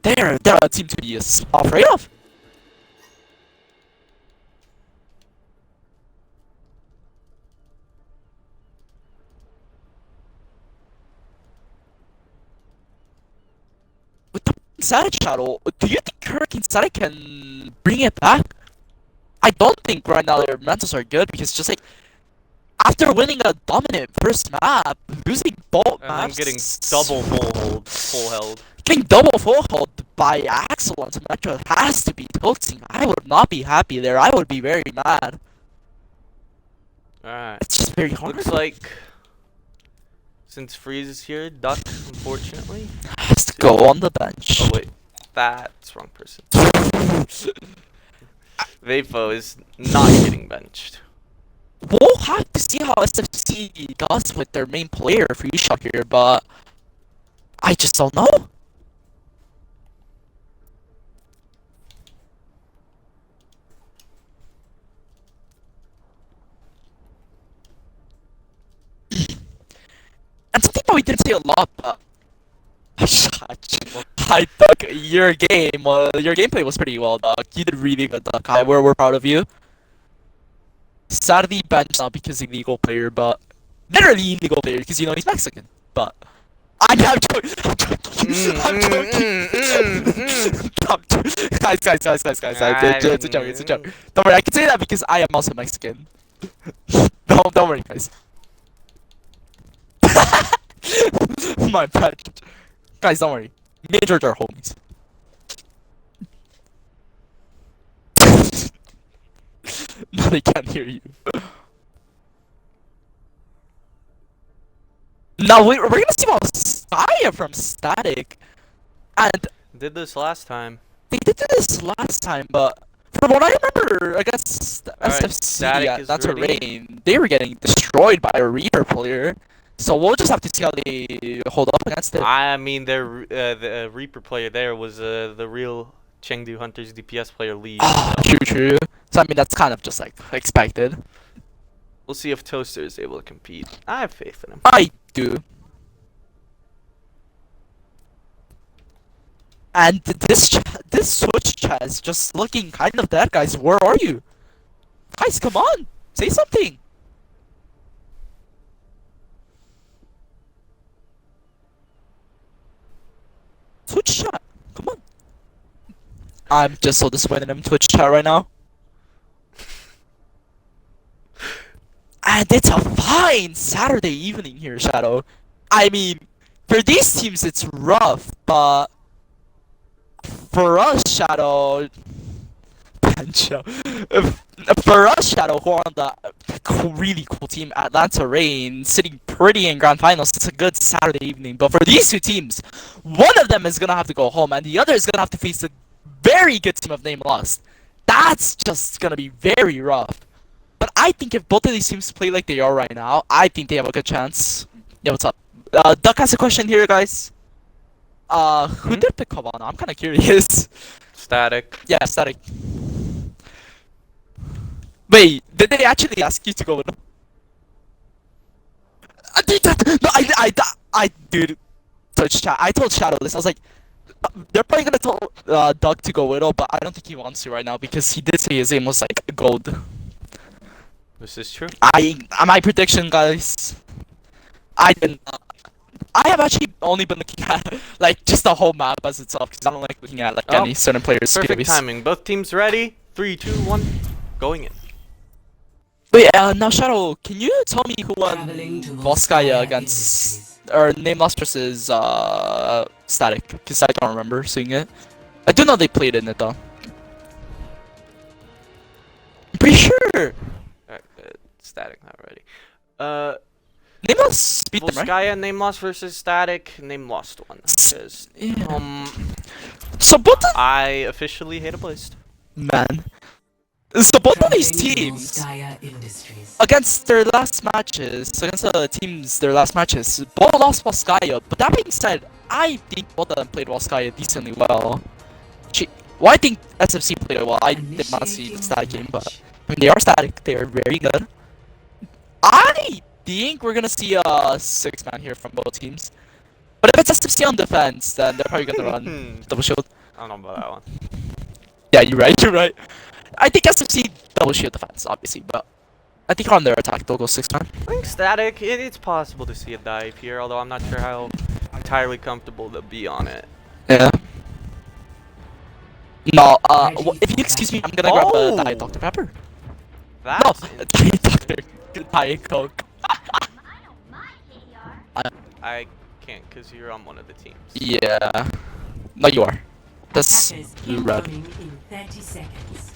They're a team to be afraid of. With the Static Shadow, do you think Hurricane Static can bring it back? I don't think right now their mentals are good because just like after winning a dominant first map, losing both maps, and getting double full held. Getting double full hold by Axel on Metro has to be tilting. I would not be happy there. I would be very mad. Alright. It's just very hard. Looks like since Freeze is here, Duck, unfortunately, has to go on the bench. oh wait, that's wrong person. Vapo is not getting benched. We'll have to see how SFC does with their main player for Shot here, but I just don't know. And something that we didn't say a lot, but I Duck, your gameplay was pretty well, Duck. You did really good, Duck. We're proud of you. Sadly, bench not because illegal player, but literally illegal player because you know he's Mexican. But I'm joking. I'm joking. Guys. It's a joke. It's a joke. Don't worry, I can say that because I am also Mexican. Don't worry, guys. My bad. Guys, don't worry. Me and George are homies. No, they can't hear you. Now we're gonna see about Saya from Static, and Did this last time. they did this last time, but from what I remember against Alright, SFC, Static is that's a ready. rain. They were getting destroyed by a Reaper player, so we'll just have to see how they hold up against it. I mean, the Reaper player there was the real Chengdu Hunters DPS player Lee. Ah, true. So I mean that's kind of just like expected. We'll see if Toaster is able to compete. I have faith in him. I do. And this Switch chat is just looking kind of dead, guys. Where are you? Guys, come on. Say something. Twitch chat. Come on. I'm just so disappointed in Twitch chat right now. And it's a fine Saturday evening here, Shadow. I mean, for these teams it's rough, but for us, Shadow, for us, Shadow, who are on the really cool team, Atlanta Reign, sitting pretty in grand finals, it's a good Saturday evening. But for these two teams, one of them is gonna have to go home, and the other is gonna have to face a very good team of name Lost. That's just gonna be very rough. But I think if both of these teams play like they are right now, I think they have a good chance. Yeah, what's up? Duck has a question here, guys. Who did pick Havana? I'm kind of curious. Static. Yeah, Static. Wait, did they actually ask you to go with them? Dude, Twitch chat. I told Shadow this. I was like, they're probably gonna tell Doug to go Widow, but I don't think he wants to right now because he did say his aim was like gold. This is true. My prediction, guys. I have actually only been looking at like just the whole map as itself because I don't like looking at like any certain players' Perfect POVs. timing. Both teams ready. 3, 2, 1. Going in. Wait, now Shadow, can you tell me who won Traveling to Volskaya against or Name Lost versus Static? Because I don't remember seeing it. I do know they played in it though. I'm pretty sure. Static not ready. Name Lost beat them, right? Volskaya, Name Lost versus Static. Name Lost one. Because, Yeah. So both of I officially hate a Blist. man. So both of these Traveling teams, Volskaya Industries. against their last matches, against the teams their last matches, both lost Volskaya. But that being said, I think both of them played Volskaya decently well. Well, I think SFC played it well. I did not see the stat game, but I mean, they are static. They are very good. I think we're gonna see a 6-man here from both teams. But if it's SFC on defense, then they're probably gonna run double shield. I don't know about that one. Yeah, you're right. You're right. I think SFC double shield defense, obviously, but I think on their attack they'll go 6-man. I think static. It's possible to see a dive here, although I'm not sure how entirely comfortable they'll be on it. Yeah. No, if you excuse me, I'm gonna grab a Diet Dr. Pepper. That's No, Diet Dr. Diet Coke. I can't because you're on one of the teams. Yeah. No, you are. That's Attackers red. incoming in 30 seconds.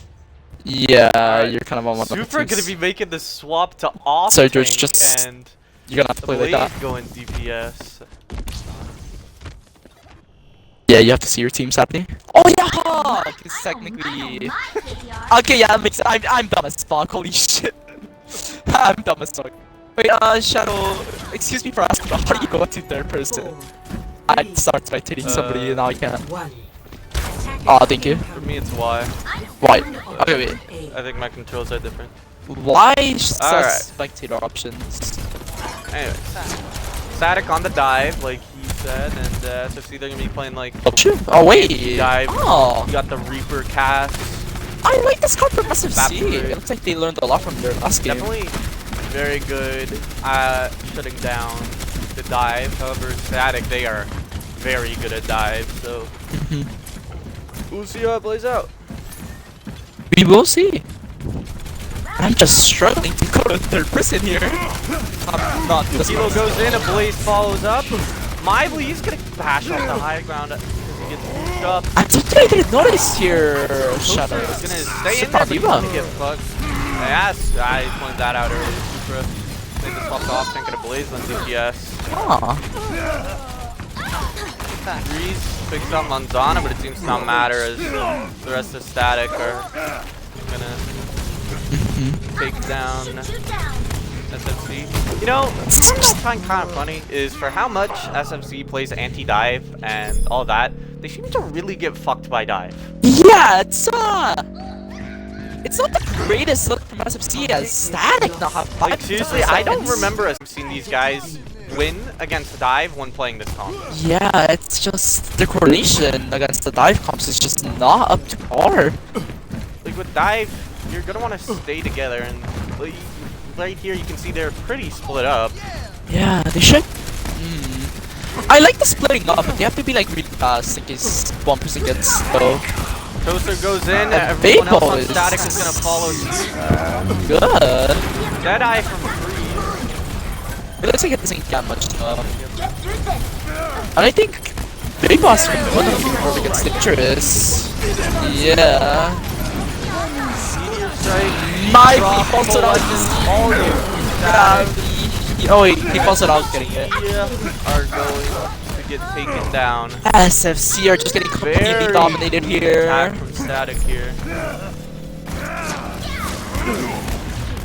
Yeah, Alright. you're kind of on one of the Super gonna teams. be making the swap to off So tank there's just- and You're gonna have to the play like blade that. going DPS. Yeah, you have to see your team sadly. Oh yeah! Because technically... Okay, yeah, that makes sense. I'm dumb as fuck, holy shit. I'm dumb as fuck. Wait, Shadow, excuse me for asking, but how do you go to third person? I start by hitting somebody and now I can't. One. Oh, thank you. For me, it's Y. Why? Okay, wait. I think my controls are different. Why Alright. spectator options? Anyway, static on the dive, like he said, and SFC they're gonna be playing like Option? Oh wait! dive. Oh! You got the Reaper cast. I like this card from SFC. Vapor. It looks like they learned a lot from their last game. Definitely very good at shutting down the dive. However, static they are very good at dive. So we'll see how it plays out. We will see. I'm just struggling to go to third person here. I'm not this Kilo much. goes in, a Blaze follows up. Mively, he's gonna bash off the high ground because he gets pushed up. I'm something I didn't notice here, Shadow. He's gonna stay in Super there, but he's Diva. gonna get fucked. Yes, I pointed that out earlier. Supra, they just swapped off, tank at a Blaze on DPS. Aw. Breeze picks up Manzana, but it seems to not matter as the rest of Static are gonna take down SFC. You know, something I find kind of funny is for how much SFC plays anti-dive and all that, they seem to really get fucked by dive. Yeah, it's not the greatest look from SFC as static not have Like 5 seriously, I don't seconds. remember us seeing these guys win against dive when playing this comp. Yeah, it's just the coordination against the dive comps is just not up to par. Like with dive, you're gonna want to stay together, and like, right here you can see they're pretty split up. Yeah, they should. I like the splitting up, but they have to be like really fast in case one person gets low. Toaster goes in, And everyone else on Vapor is- static is gonna follow suit. Good. Deadeye from Freeze. It looks like it doesn't get much though. And I think Big Boss from one of them before it gets dangerous. Yeah. Meteor strike. My drop, falls it full out. legends, all you. Oh wait, he falls it out getting it. Are going to get taken down. SFC are just getting completely Very dominated here. Attack from static here.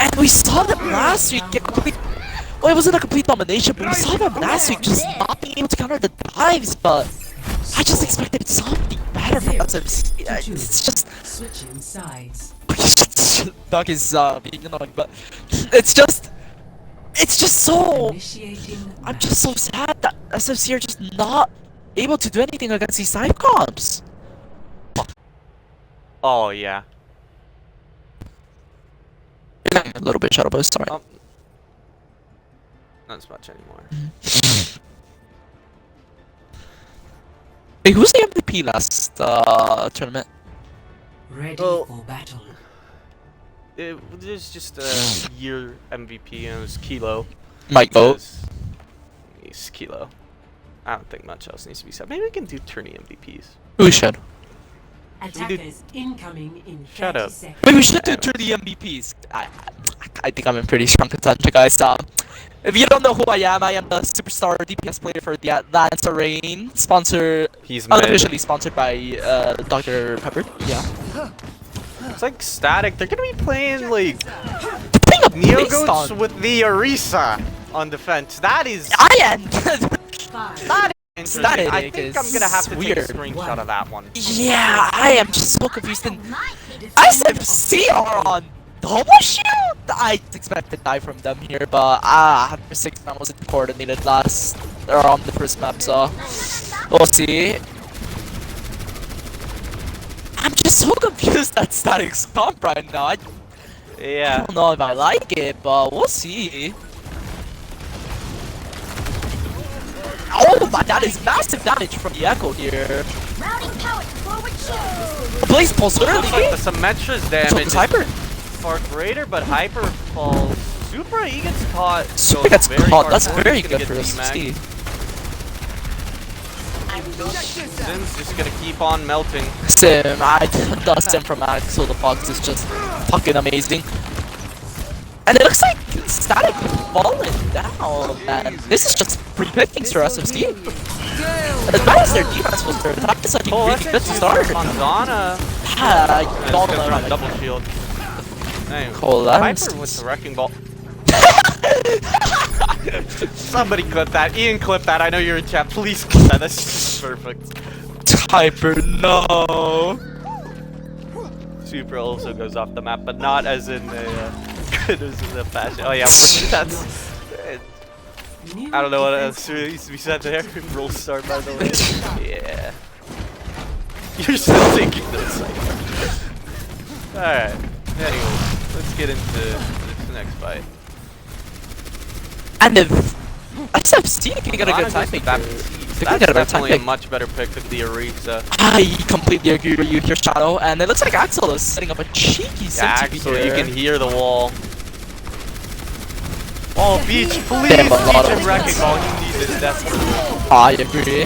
And we saw them last week get complete. Well, it wasn't a complete domination, but we saw them last week just not being able to counter the dives. But I just expected something better from SFC. It's just. Switching sides. Doug is being annoying, but it's just so. Initiating I'm just so sad that SFC are just not able to do anything against these dive comps. Oh yeah. A little bit shadow, but it's alright. Not as much anymore. Hey, who's the MVP last tournament? ready Well- for battle. It was just a year MVP, and it was Kilo. Mike vote. He's Kilo. I don't think much else needs to be said. Maybe we can do tourney MVPs. Who should? Attackers incoming in 30 Shut up. seconds. Maybe we should do the MVPs. I think I'm in pretty strong contention, guys. If you don't know who I am the superstar DPS player for the Atlanta Reign, He's mid. unofficially sponsored by Dr. Pepper. Yeah. It's like Static. They're gonna be playing like Putting a Neo place Goats on. with the Orisa on defense. That is I am. that is interesting. Static I think I'm gonna have to take a screenshot of that one. Yeah, I am just so confused. And SFC are on double shield? I expect to die from them here, but 6 man wasn't coordinated last or on the first map, so we'll see. I'm just so confused at Static's comp right now. I Yeah. don't know if I like it, but we'll see. Oh my, that is massive damage from the Echo here. Blaze pulse early. Looks like the Symmetra's So damage does is Hyper. far greater, but Hyper falls. Supra, he gets caught. Super goes gets very caught. hard That's forward. very He's gonna good for get us to D-Mag. see. Sim's just gonna keep on melting. Sim, the Sim from Axel the Fox is just fucking amazing. And it looks like Static falling down, man. This is just free pickings for SFC. As bad as their defense was, their attack is looking really good to start. Manzana. I And don't it's know gonna run about double shield. Anyway, Collapsed. Hyper with the wrecking ball. Somebody clip that. Ian, clip that. I know you're in chat. Please clip that. That's just perfect. Hyper, no. Supra also goes off the map, but not as in a good as in a fashion. Oh yeah, that's. I don't know what else needs to be said there. Roll start, by the way. Yeah. You're still thinking this. Alright. Anyways, let's get into this next fight. And if SFC can get a good time maker, they can That's get a better time definitely a maker. much better pick than the Orisa. I completely agree with you here, Shadow. And it looks like Axel is setting up a cheeky Sim Yeah, TP actually, you here. can hear the wall. Oh, Beach, please They have a lot teach of him wrecking ball. You need this desperately. I agree.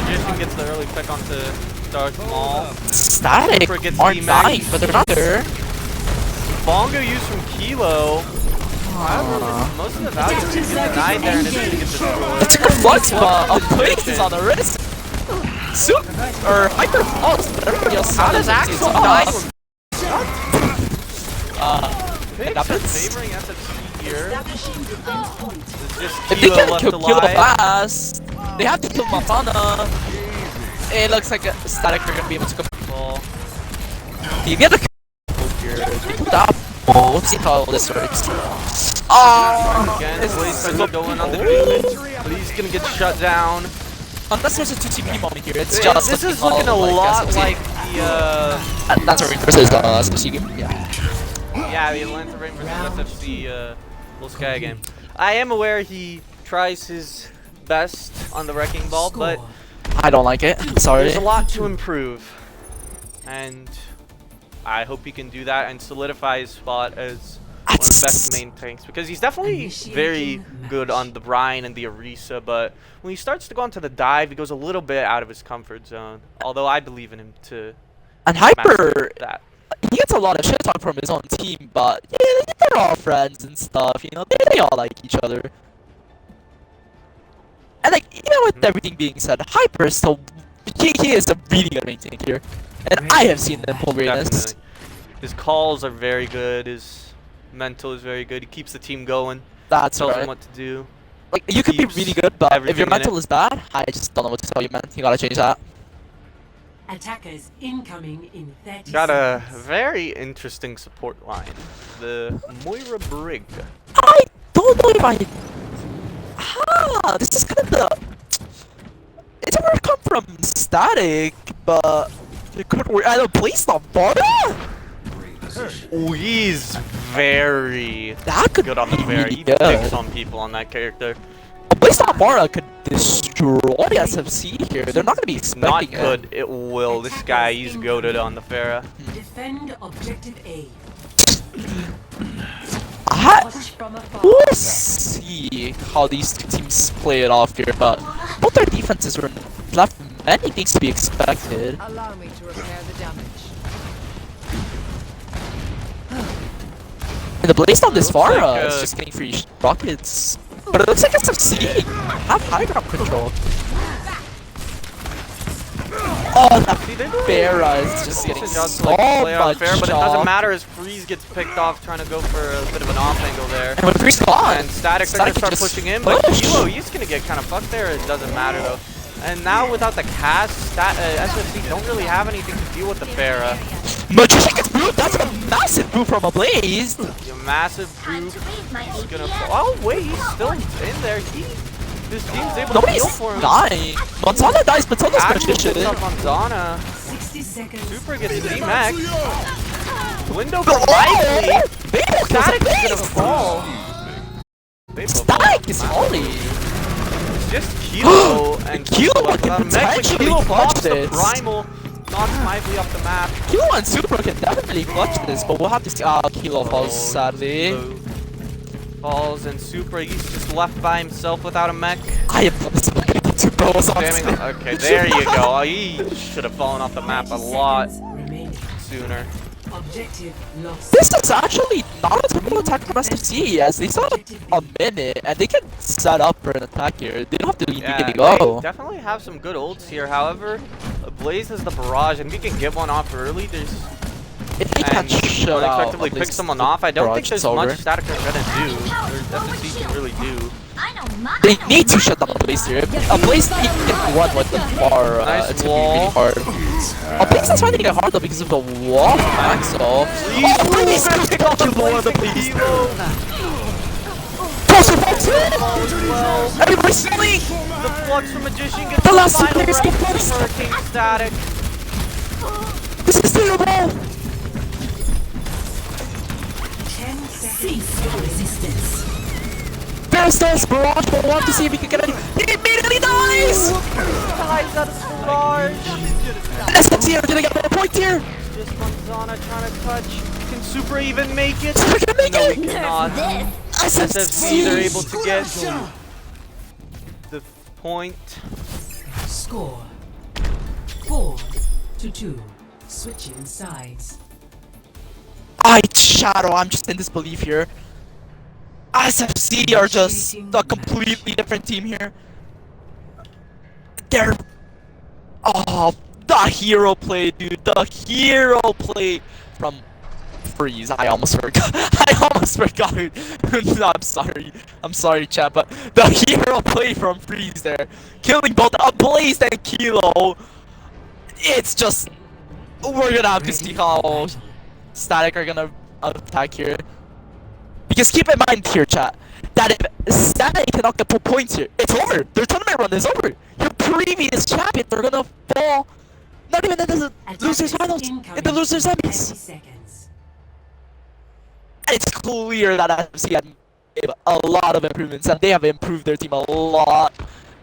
Magician gets the early pick onto Darth Maul. Static Super gets aren't D-Mag. dying, but they're not there. Bongo used from Kilo. However, most of the value is going to get denied there and it's going to get destroyed. It's a good flux, but a Blitz is on the wrist. Soup or Hyper falls, but everybody else How does SFC is Axel on die? us. It Picks are happens. favoring SFC here. It's just If they Kilo can't left kill Kilo alive. fast, they have to kill Mafana. It looks like Static are gonna be able to Ball. You get a kill here. They put that. Oh, let's see how this works. Oh, Again, Blaze tries to go in on the treatment, but he's gonna get shut down. unless there's a 2TP moment here, it's Yeah, just this is all looking a lot SFC. like the That's a versus SFC game. Yeah. yeah, the Atlanta Rain versus SFC Little Sky game. I am aware he tries his best on the wrecking ball, but I don't like it. I'm sorry. there's a lot to improve, and I hope he can do that and solidify his spot as one of the best main tanks, because he's definitely very good on the Rhine and the Orisa, but when he starts to go onto the dive, he goes a little bit out of his comfort zone. Although I believe in him to And master Hyper, that. he gets a lot of shit talk from his own team, but yeah, they're all friends and stuff, you know, they all like each other. And like, even with everything being said, Hyper is still, he is a really good main tank here. And I have seen them pull greatness. Definitely. His calls are very good, his mental is very good, he keeps the team going, That's tells them right. what to do. Like, you could be keeps really good, but if everything your in mental it. is bad, I just don't know what to tell you, man. You gotta change that. Attackers incoming in 30 Got a seconds. very interesting support line, the Moira Brig. I don't know if I... this is kind of the... It's where it come from Static, but... It could work. I don't place on Barda? Oh, he's very That could good on the be fair. really He good. picks on people on that character. A place on Barda could destroy SFC here. They're not gonna be Not expecting good, it will. This guy, he's goated on the Pharah. Defend objective A. it. From afar. We'll see how these two teams play it off here, but both their defenses were left many things to be expected. Allow me to repair the damage. And the blaze on this Looks far like, is just getting free rockets. But it looks like SFC have high ground control. Oh, that See, they're doing Pharah is just getting decent job so to like play on much fair, but it doesn't off. matter as Freeze gets picked off trying to go for a bit of an off angle there. And when Freeze gone, And Static, they're gonna can start just pushing in, but push. Kilo, he's gonna get kind of fucked there. It doesn't matter though. And now without the cast, SFC don't really have anything to deal with the Pharah. Magician gets moved. That's a massive move from Ablaze. A massive group. He's gonna fall. Oh wait, he's still in there. This team's able to heal Nobody's for him. dying. Manzana dies, but so does Axel Magician. picks up on Zana. 60 seconds. Super gets D-Max. Window for Oh, Lively. Babel kills Static is gonna Ablaze. fall. Static is falling. It's just Kilo and Kilo Super can without a mech, but potentially Kilo clutch pops the this. Primal. Knocks Lively off the map. Kilo and Super can definitely clutch this, but we'll have to see. Kilo falls sadly. Kilo falls and Super, he's just left by himself without a mech. I am looking at the two bros on Jamming, okay, there you go. Oh, he should have fallen off the map a 30 lot seconds remaining. sooner. Objective lost. This is actually not a typical attack from SFC, as they still have a minute and they can set up for an attack here. They don't have to immediately go. They definitely have some good ults here. However, Blaze has the barrage, and we can get one off early. There's If they can't shut out, unexpectedly pick someone off. I don't think there's over. much Static are gonna do, or SFC can really do. They need to shut down Ablaze here. Ablaze can run with the bar. Nice it's gonna be really wall. hard. Ablaze is finding it hard though because of the wall. So, Ablaze can pick up the wall of the Blaze. Closer, folks! Everybody's sleeping! The Flux from Magician gets The last two final players get rest first. from Hurricane Static. This is terrible! 10 seconds. Resistance. There's this barrage for one to see if he can get any. He immediately dies! Dives out of the barrage. SFC are gonna get more points here! Just Manzana trying to touch. Can Super even make it? Super can make No, it! we cannot. SFC, they're able to get the point. Score 4-2. Switching sides. Shadow, I'm just in disbelief here. SFC are just a completely different team here. They're... Oh, the hero play, dude. The hero play from Freeze. I almost forgot. No, I'm sorry, chat, but the hero play from Freeze there. Killing both Ablaze and Kilo. It's just... We're gonna have to see how Static are gonna attack here. Because keep in mind here, chat, that if Static cannot get points here, it's over. Their tournament run is over. Your previous champions are gonna fall. Not even in the losers finals, in the losers semis. 30 seconds. And it's clear that FC had made a lot of improvements, and they have improved their team a lot.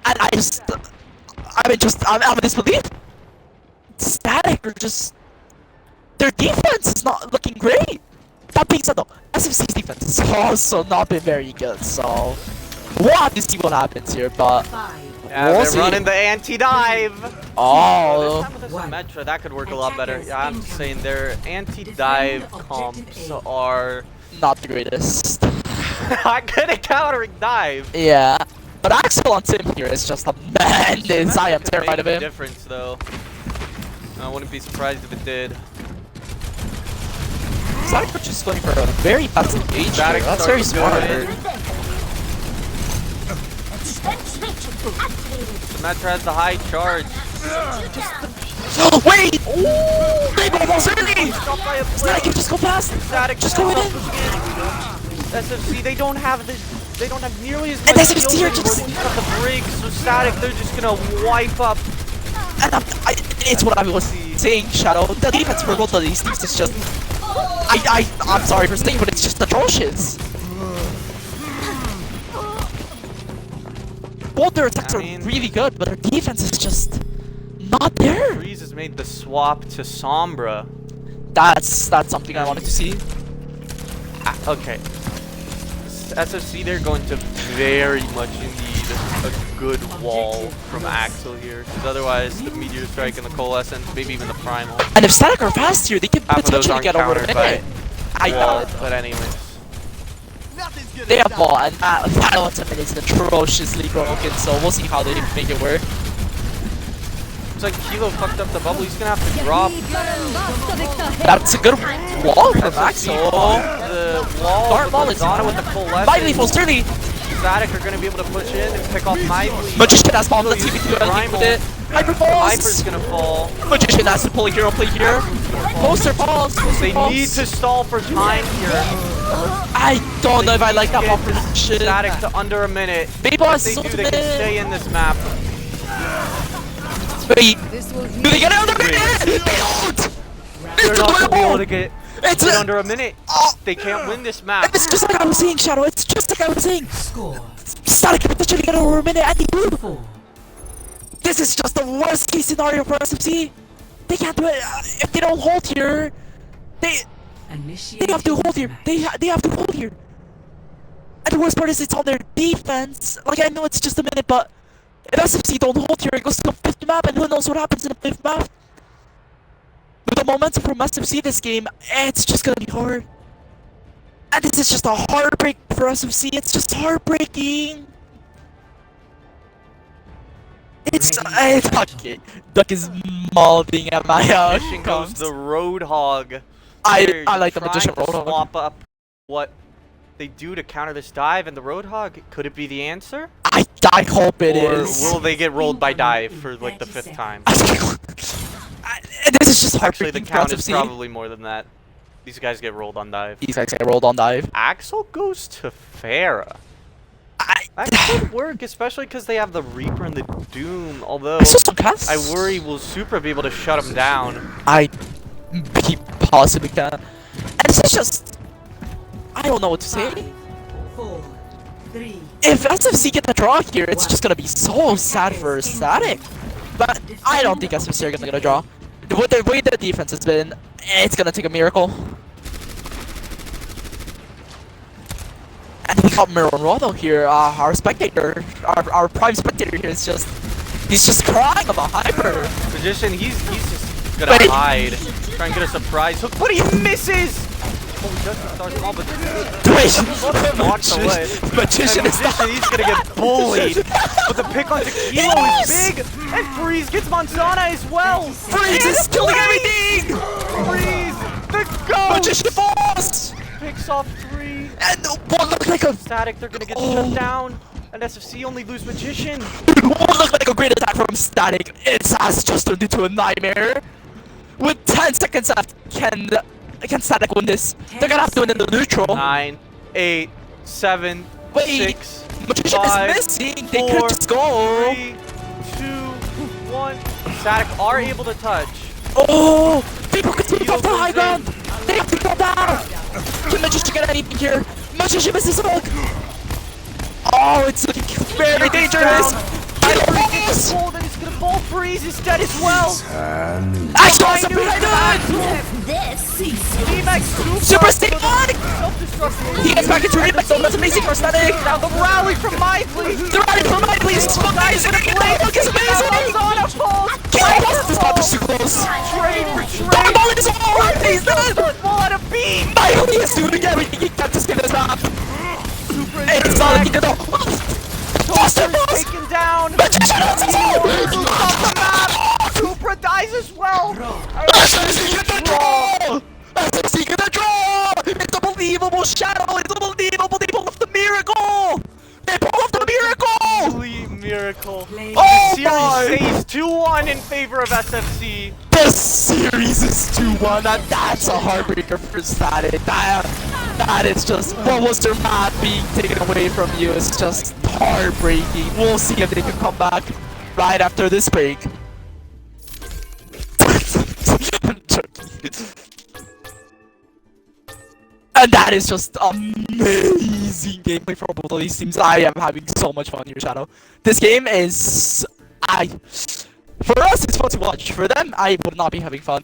And I'm in disbelief. Static are just... Their defense is not looking great. That being said though, SFC's defense has also not been very good, so... We'll have to see what happens here, but... 5. Yeah, We'll they're see. running the anti-dive. This Oh... time with the Symmetra, that could work a lot better. Yeah, I'm saying their anti-dive comps are... Not the greatest. good at countering dive. Yeah. But Axel on Tim here is just a madness. I am Could terrified make of a him. difference though. I wouldn't be surprised if it did. Static are just going for a very fast engage here. Static That's very starts smart. going. Symmetra has the high charge. Wait! Ooh! They go almost early! Stopped by a Static can just go fast! Static Just go in! SFC, they don't have nearly as And much SFC heal are just- anymore. They've got the brig, so Static, they're just gonna wipe up. And it's what I was saying, Shadow. The defense for both of these teams is just... I'm sorry for saying, but it's just atrocious. Both their attacks I are mean- really good, but their defense is just... not there. Freeze has made the swap to Sombra. That's something I wanted to see. Okay. SFC, they're going to very much need a good wall from Axel here, because otherwise the Meteor Strike and the Coalescence, maybe even the Primal. And if Static are fast here, they can Half of those potentially aren't get over the countered by minute. I wall, doubt it. but anyways. They have ball, and that ultimate is atrociously broken, so we'll see how they make it work. Looks like Kilo fucked up the bubble. He's gonna have to drop. That's a good wall from Axel. The wall. Dart ball with is Zana with the coalescence. vitally full sturdy. Static are gonna be able to push in and pick off Knively. Magician has bomb. Let's see if we can do anything with it. Hyper Viper's falls. gonna fall. Magician has to pull a hero play here. Poster falls. They need to stall for time here. I don't know if I like that Get bomb prediction. Static to under a minute. Big boss If is they do, they can stay ultimate. in this map. Wait, This will do they get it under a minute? They don't. They're It's not gonna be able to winnable. get It's it a, under a minute. oh, They can't win this map. it's just like I was saying, Shadow. It's just like I was saying. Score Static potentially get over a minute and they do. 4. This is just the worst case scenario for SFC. They can't do it if they don't hold here. They have to hold here. They have to hold here. And the worst part is it's on their defense. Like I know it's just a minute, but if SFC don't hold here, it goes to the 5th map, and who knows what happens in the 5th map. With the momentum from SFC this game, it's just gonna be hard. And this is just a heartbreak for SFC. It's just heartbreaking. It's okay. Duck is mouthing at my Magician goes outcomes. the Roadhog. I They're like the trying Magician to Roadhog. swap up what they do to counter this dive, and the Roadhog, could it be the answer? I hope it Or is. will they get rolled by dive for like the 5th time? This is just Actually, the heartbreaking for count is SFC. probably more than that. These guys get rolled on dive. These guys get rolled on dive. Axel goes to Pharah. I That could work, especially because they have the Reaper and the Doom. Although saw some casts. I worry will Supra be able to shut him down. He possibly can. And this is just, I don't know what to say. 4, 3. If SFC get the draw here, it's just gonna be so sad for Static. But I don't think SFC are gonna get a draw. With the way the defense has been, it's gonna take a miracle. And we got Mironrado here, our spectator, our prime spectator here is just, he's just crying about Hyper. Magician, he's just gonna Wait. hide. Try and get a surprise hook, but he misses! Oh, he doesn't start small, but walks away. Magician is Magician, he's gonna get bullied. But the pick on Tequila Yes! is big! And Freeze gets Manzana as well! Freeze is killing everything! Freeze! The ghost! Magician falls! Picks off 3. And what looked like a Static, they're gonna get Oh. shut down. And SFC only lose Magician. what looked like a great attack from Static. It has just turned into a nightmare. With 10 seconds left, can Static win this? They're gonna have to win in the neutral. 9, 8, 7, Wait, 6, Magician 5, is missing. They 4, could just go. 3, 2, 1. Static are able to touch. Oh, people can move off the high ground. They have to go down. Can Magician get anything here? Magician misses a hook. Oh, it's looking very dangerous. I don't know this. Cold and it's gonna ball Freeze is dead as well. Axel has a behind it. D-Max Super Stick on. self-destruct. He gets back into remix, so that's amazing for Static. Now the rally from Mindly. They're running for my please. Smoke is gonna get that hook is amazing. Manzana falls. This spot is too close. Trade for Double trade. ball is all right. He's done. Full out of beam. Finally, he's doing everything he can to stay this map. It's not like he did all. Buster Supra Boss. is taken down. Magician has his own. Off the map. Supra dies as well. SFC get the draw. SFC get the draw. It's a believable shadow. It's a believable. They pull off the miracle. They pull off the miracle. Complete miracle. Oh The my. series stays 2-1 in favor of SFC. The series is 2-1, and that's a heartbreaker for Static. That is just, what was their map being taken away from you? It's just heartbreaking. We'll see if they can come back right after this break. I'm joking. And that is just amazing gameplay from both of these teams. I am having so much fun here, Shadow. This game is, for us, it's fun to watch. For them, I would not be having fun.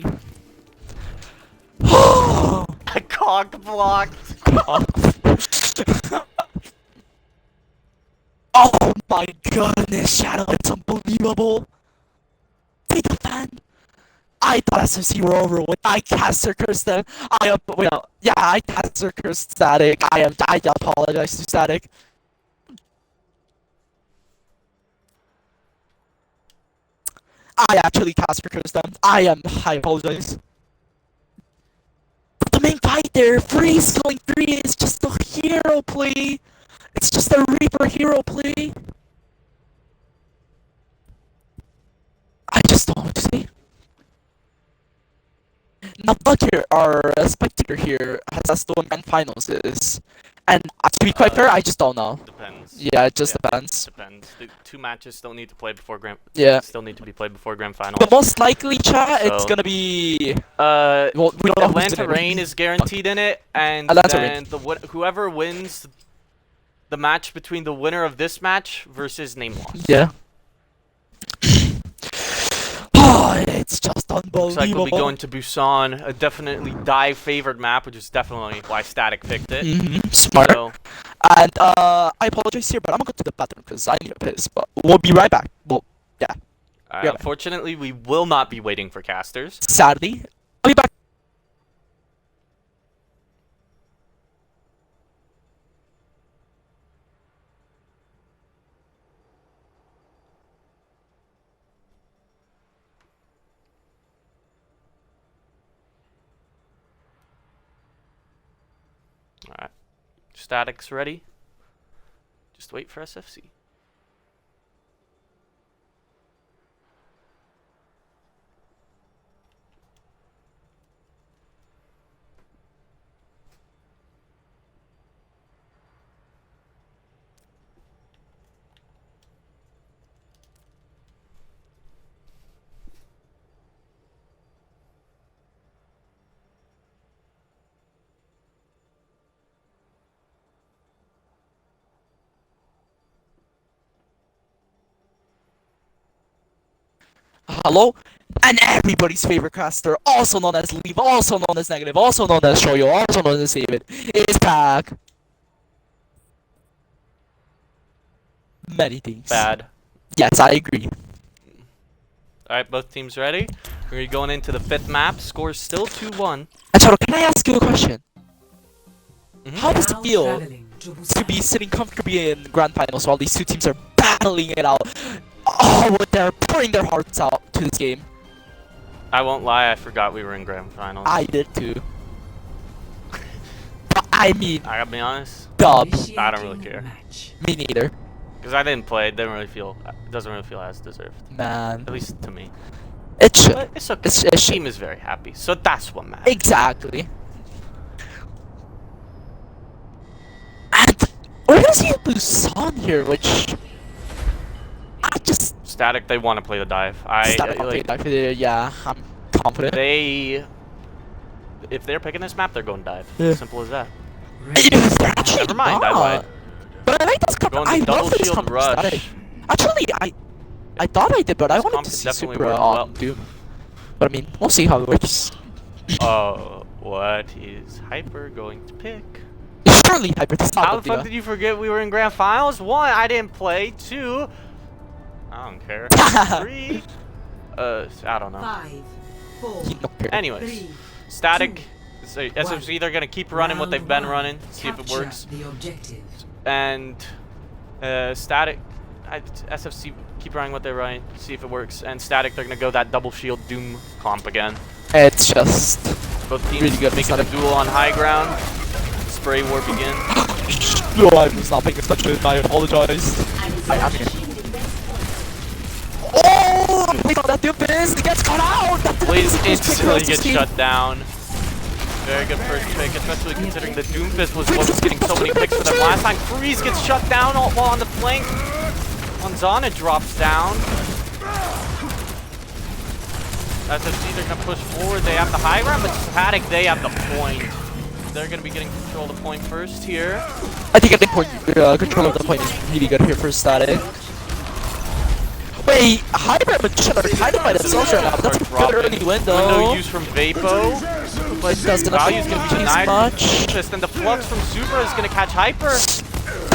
Cock blocked. Oh my goodness, Shadow, it's unbelievable. Take a fan. I thought SFC were over with. I caster cursed them. I caster cursed Static. I apologize to Static. I actually caster curse them. I apologize. But the main fight there, Freeze going 3 is just a hero play. It's just a Reaper hero play. I just don't know what to say. Now, Bug here, our spectator here, has asked what grand finals is. And to be quite fair, I just don't know. Depends. Yeah, it just depends. Depends. The 2 matches still need to play before grand. Yeah. Still need to be played before grand finals. But most likely, chat, it's So- gonna be. Well, we don't know who's Atlanta gonna Reign win. is guaranteed in it, and Atlanta then whoever wins the match between the winner of this match versus name loss. Yeah. Oh, it's just unbelievable. Looks like we'll be going to Busan, a definitely dive favored map, which is definitely why Static picked it. Smart. So, And I apologize here, but I'm gonna go to the bathroom because I need a piss. But we'll be right back. Well, yeah. Yeah. unfortunately, we will not be waiting for casters. Sadly, I'll be back. Alright. Static's ready. Just wait for SFC. Hello? And everybody's favorite caster, also known as Leave, also known as Negative, also known as Shoyo, also known as David, is back. Many things. Bad. Yes, I agree. Alright, both teams ready? We're going into the 5th map. Score's still 2-1. And Shadow, can I ask you a question? Mhm. How does it Now feel traveling to to Busan. be sitting comfortably in grand finals while these two teams are battling it out? Oh, they're pouring their hearts out to this game. I won't lie, I forgot we were in grand finals. I did too. But I mean, I gotta be honest, dub. I don't really Initiating care. match. Me neither. because I didn't play. It doesn't really feel as deserved, Man. at least to me. It should. But it's okay. It The should. team is very happy, so that's what matters. Exactly. And we're gonna see a Busan here, which I just Static, they want to play the dive. yeah, I'm confident. If they're picking this map, they're going dive. Yeah. Simple as that. They're actually Never mind, I not. lied. But I like this cover. Going I the double love this shield cover rush. static. Actually, I thought I did, but I This wanted comp to can see definitely Super work on well. Doom. But I mean, we'll see how it works. Oh, what is Hyper going to pick? Surely Hyper does not How the look fuck good. did you forget we were in grand finals? 1, I didn't play. 2, I don't care. 3, I don't know. 5, 4, He don't care. Anyways, 3, Static, two, SFC, they're gonna keep running what they've been running, see if it Capture works. the objective. And Static, SFC keep running what they're running, see if it works. And Static, they're gonna go that double shield Doom comp again. It's just Both teams really good. making a Static. duel on high ground. Spray war begin. No, I was not paying attention. I apologize. I'm here. Oh, wait on that Doofus! It gets caught out! That Wait, Doofus is instantly quick gets to shut down. Very good first pick, especially considering the Doomfist was what was getting so many picks for them last time. Freeze gets shut down while on the flank. Anzana drops down. SFC, they're going to push forward. They have the high ground, but Static, they have the point. They're going to be getting control of the point first here. I think getting point, control of the point is really good here for Static. Wait, Hyper and Magician are kind of by themselves right now, but that's a good early window. Window use from Vapo. But doesn't Value's going to be change denied much. Doomfist, and the flux from Super is going to catch Hyper.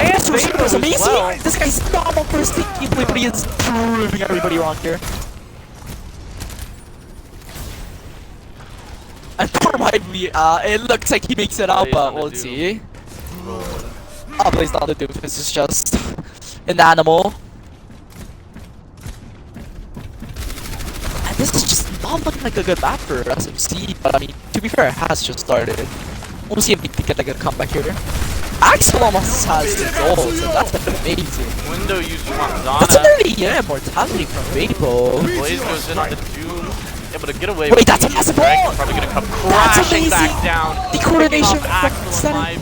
And Vapo Super is as amazing! well. This guy's normal first team gameplay, but he is proving everybody wrong here. And poor Lively, it looks like he makes it out, Plays but on the we'll Doom. see. Plays down the Doomfist is just an animal. this is just not looking like a good map for SFC, but I mean, to be fair, it has just started. We'll see if we can get like a comeback here. Axel almost has the goal, so that's amazing. Window used That's Manzana. literally, yeah, mortality from Fable. Blaze goes in on the Doom. Able to get away Wait, with that's a the massive Drake. ball! Probably gonna come That's crashing back amazing! down. The coordination Picking off from Axel Static.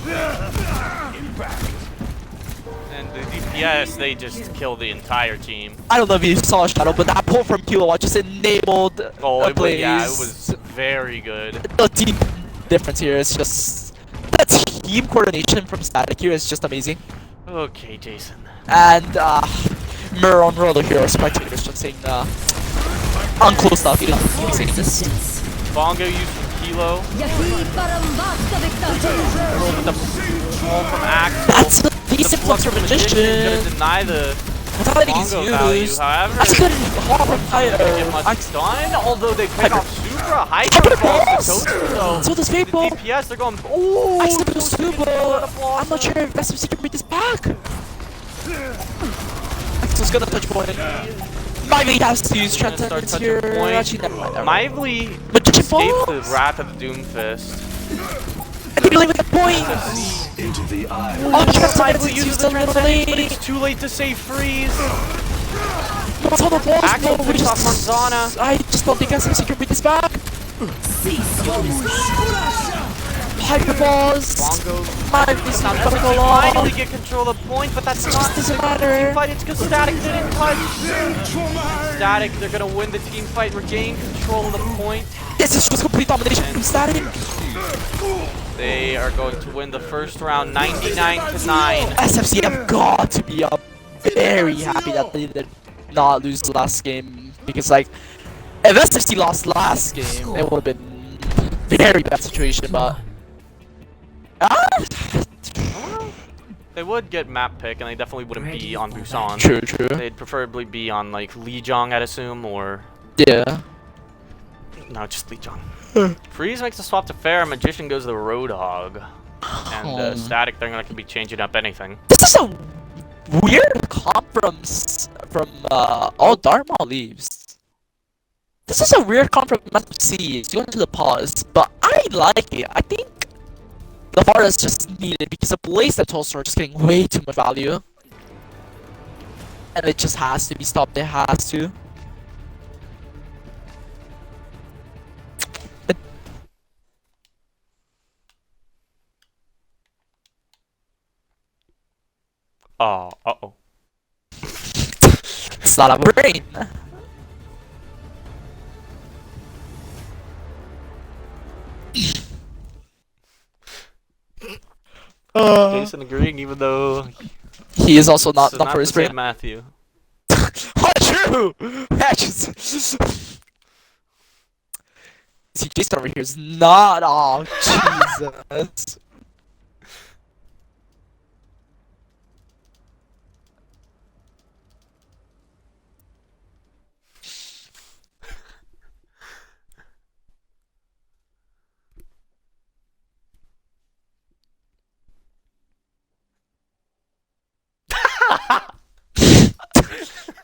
and the DPS, they just kill the entire team. I don't know if you saw Shadow, but that pull from Kilowatt just enabled Oh, a Blaze. yeah, it was very good. The team difference here is just... The team coordination from Static here is just amazing. Okay, Jason. And, Mirror on Roller Hero spectators just saying, unclose stuff, you know, he's saying this. Bongo used Kilo. Roll with the pull from Axel. That's a The decent Flux flux from Magician Magician. gonna deny the Mortality is Bongo value. used. However, That's a good hard doesn't fire. get much done, although they pick Hyper. off Supra. Hyper falls Balls. to Toaster, So does the Fable. DPS, they're going, ooh, I still Toaster do, gets blown but up I'm not sure if SFC can bring this back. Axel's gonna touch point. Mively has to use Gonna start Transcendence touching here. point. Actually, never mind. Mively Magician escaped the Balls. wrath of the Doomfist. And they're with the point. Into the eye. Oh, Transcendence Mively is uses used the a little Transcendence, but late. it's too late to save Freeze. What's all the balls? Axel No, we picks off just... Manzana. I just don't think SFC can bring this back. Hyper balls. Bongo Mively's not gonna go finally long. get control of the point, but that's It not just doesn't the team matter. fight. It's because Static didn't touch. Static, they're gonna win the team fight, regain control of the point. This is just complete domination from Static. They are going to win the first round 99-9. SFC have got to be very happy that they did not lose the last game, because like if SFC lost last game, it would have been very bad situation. But They would get map pick, and they definitely wouldn't be on Busan. true. They'd preferably be on like Lijiang, I'd assume, or Yeah. no, just Lijiang. Freeze makes a swap to Fair, Magician goes to the Roadhog, and Static, they're not gonna be changing up anything. This is a weird comp from oh, Dharma leaves. This is a weird comp from SFC. It's going to the pause, but I like it. I think the VAR is just needed because the Blaze and Toaster are just getting way too much value. And it just has to be stopped, it has to. Oh, uh-oh. It's not a brain. Jason agreeing, even though He is also not it's for his the same brain. Matthew. Oh, true! Matches. See, Jason over here is not. Oh, Jesus.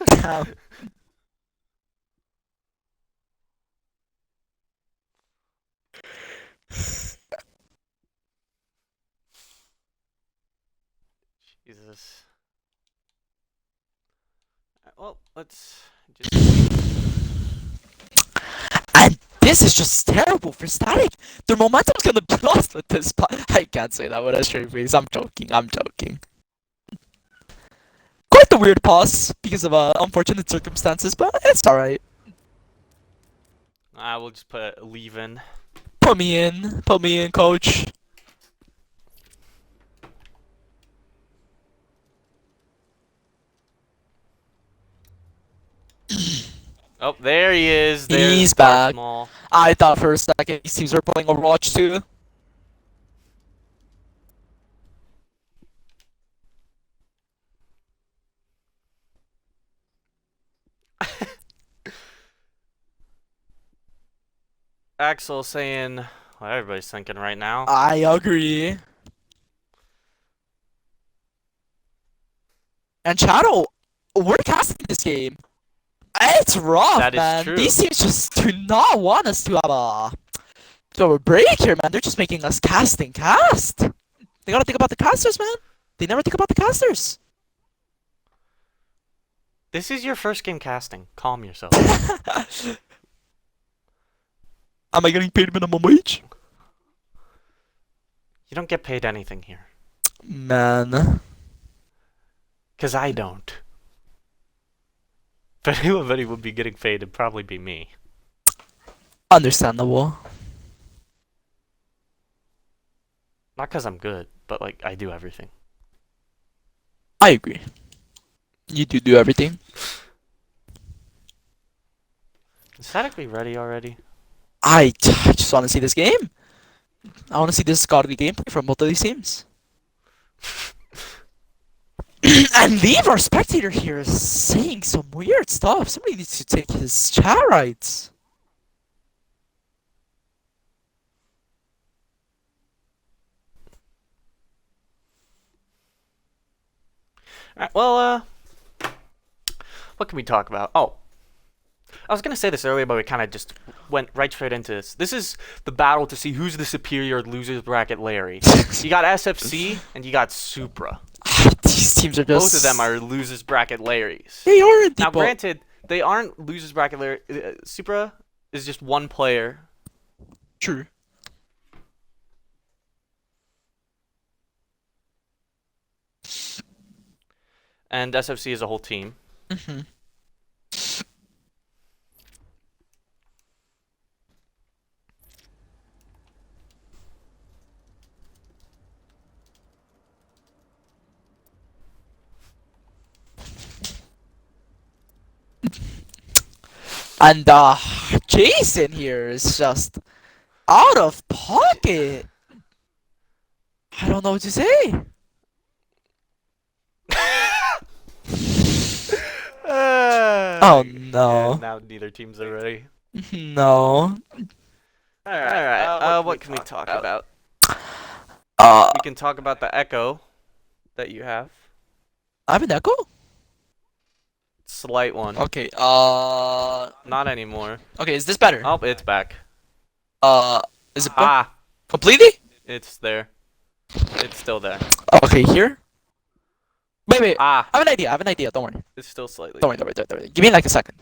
Damn. Jesus. Well, let's just And this is just terrible for Static. Their momentum's gonna be lost with this. I can't say that with a straight face. I'm joking. Quite the weird pause because of unfortunate circumstances, but it's alright. I will just put leave in. Put me in, coach. Oh, there he is. There's He's Darth back. Maul. I thought for a second these teams were playing Overwatch 2. Axel saying, well, everybody's thinking right now. I agree. And Shadow, we're casting this game. It's rough, That is man. true. These teams just do not want us to have a break here, man. They're just making us cast and cast. They gotta think about the casters, man. They never think about the casters. This is your first game casting. Calm yourself. Am I getting paid minimum wage? You don't get paid anything here. Man. Because I don't. If anybody would be getting paid, it'd probably be me. Understandable. Not because I'm good, but like I do everything. I agree. You do everything. Is Static be ready already? I just want to see this game. I want to see this godly gameplay from both of these teams. And leave our spectator here is saying some weird stuff. Somebody needs to take his chat rights. Alright, well, what can we talk about? Oh, I was gonna say this earlier, but we kind of just went right straight into this. This is the battle to see who's the superior losers bracket Larry. You got SFC and you got Supra. These teams are just... Both of them are losers bracket Larrys. They aren't. Now, granted, they aren't losers bracket Larry. Supra is just one player. True. And SFC is a whole team. Mm-hmm. And Jason here is just out of pocket. I don't know what to say. Oh no. Yeah, now neither teams are ready. No. Alright, what can we talk about? We can talk about the echo that you have. I have an echo? Slight one. Okay, Not anymore. okay, is this better? Oh, it's back. Is it better? Ah, Completely? it's there. It's still there. Okay, here? Wait, Ah, I have an idea, don't worry. it's still slightly. Don't worry. Give me like a second.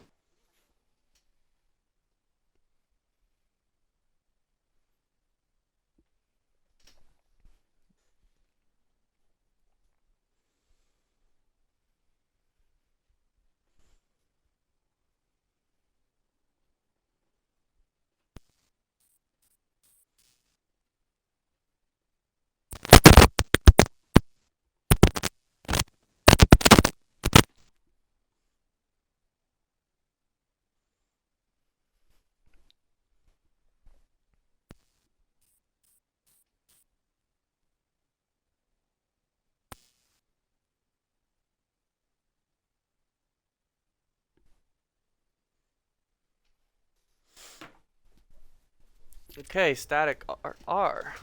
Okay, static R.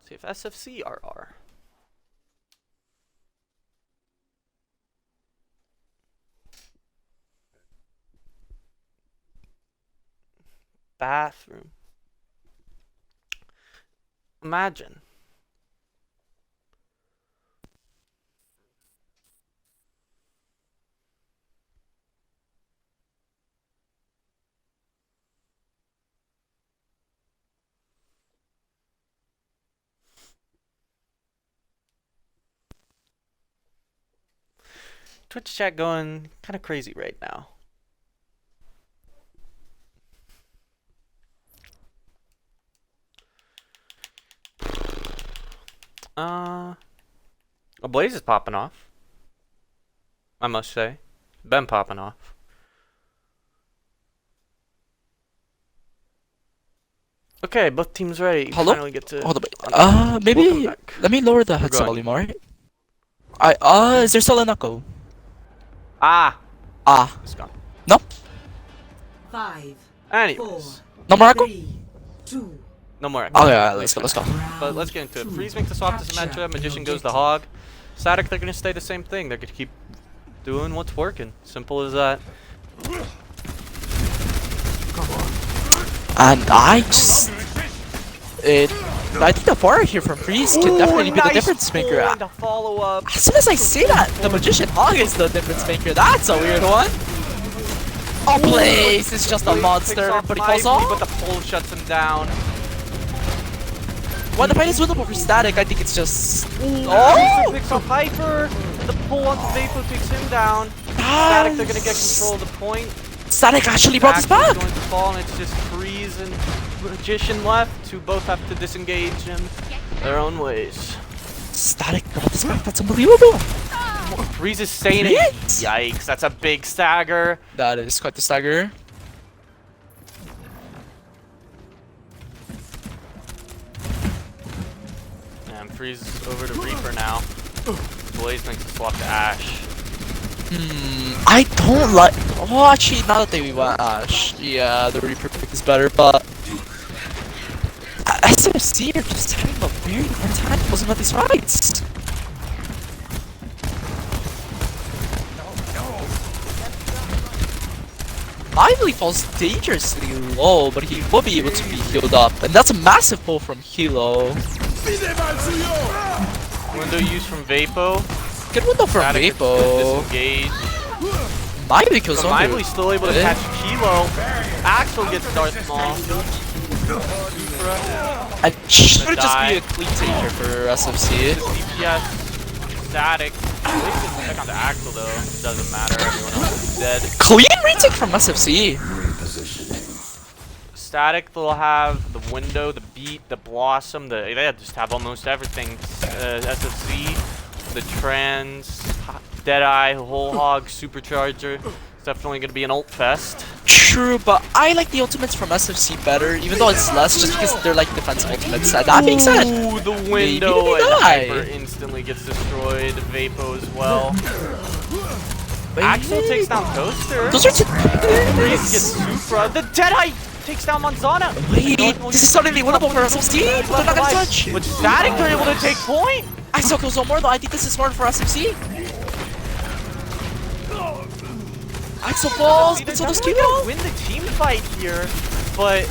See if SFC are R. Bathroom. Imagine. Twitch chat going kind of crazy right now. A Blaze is popping off. I must say. Been popping off. Okay, both teams ready. Hello? Finally get to Hold on, maybe Welcome back. let me lower the headset going. volume, alright? Is there still an echo? Ah! It's gone. No? 5, 4, Anyways. No more echo? 3, 2, No more. Okay, alright, let's go. But let's get into it. Freeze makes the swap to Symmetra. Magician goes to Hog. Static, they're going to stay the same thing. They're going to keep doing what's working. Simple as that. And I think the bar here from Freeze can definitely be the difference maker. To follow up. As soon as I say that, the Magician Hog is the difference maker. That's a weird one. Oh, Blaze is just a monster, but he falls off. But the pull shuts him down. When the fight is winnable for Static, I think it's just... Oh! Picks up Hyper. The pull onto Vapor takes him down. Static, they're gonna get control of the point. Static actually brought this back. Going to fall, and it's just Freeze and Magician left, who both have to disengage in their own ways. Static brought this back. That's unbelievable. Freeze is staying in. Yikes, that's a big stagger. That is quite the stagger. And Freeze is over to Reaper now. Blaze makes a swap to Ash. I don't like... Oh, actually, now that they went Ash, yeah, the Reaper pick is better, but... SFC are just having a very hard time closing out these fights. Lively falls dangerously low, but he will be able to be healed up. And that's a massive pull from Hilo. Window use from Vapo. Good window from Static Vapo. disengage. Lively kills So Zombie. Lively's still able to catch Kilo. Axel gets Darth Maul. It should just be a clean taker for SFC. DPS. Static. Blaze gets check on the Axel though. Doesn't matter. Everyone else is dead. Clean retake from SFC. Static, they'll have the Window, the Beat, the Blossom, they just have almost everything. SFC, the Trans, Deadeye, Whole Hog, Supercharger. It's definitely going to be an ult fest. True, but I like the ultimates from SFC better, even though it's less, just because they're like defensive ultimates. That being said, Ooh, the Window maybe and they Hyper instantly gets destroyed. Vapo as well. Axel takes down Toaster. Those are two. Freeze gets Supra. The Deadeye takes down Manzana. Wait, this is suddenly winnable for SFC, but they're not gonna touch. With Static, they're able to take point. I still kills one more though. I think this is smart for SFC. Axel falls, but so does Kilo. Kilo. Win the team fight here, but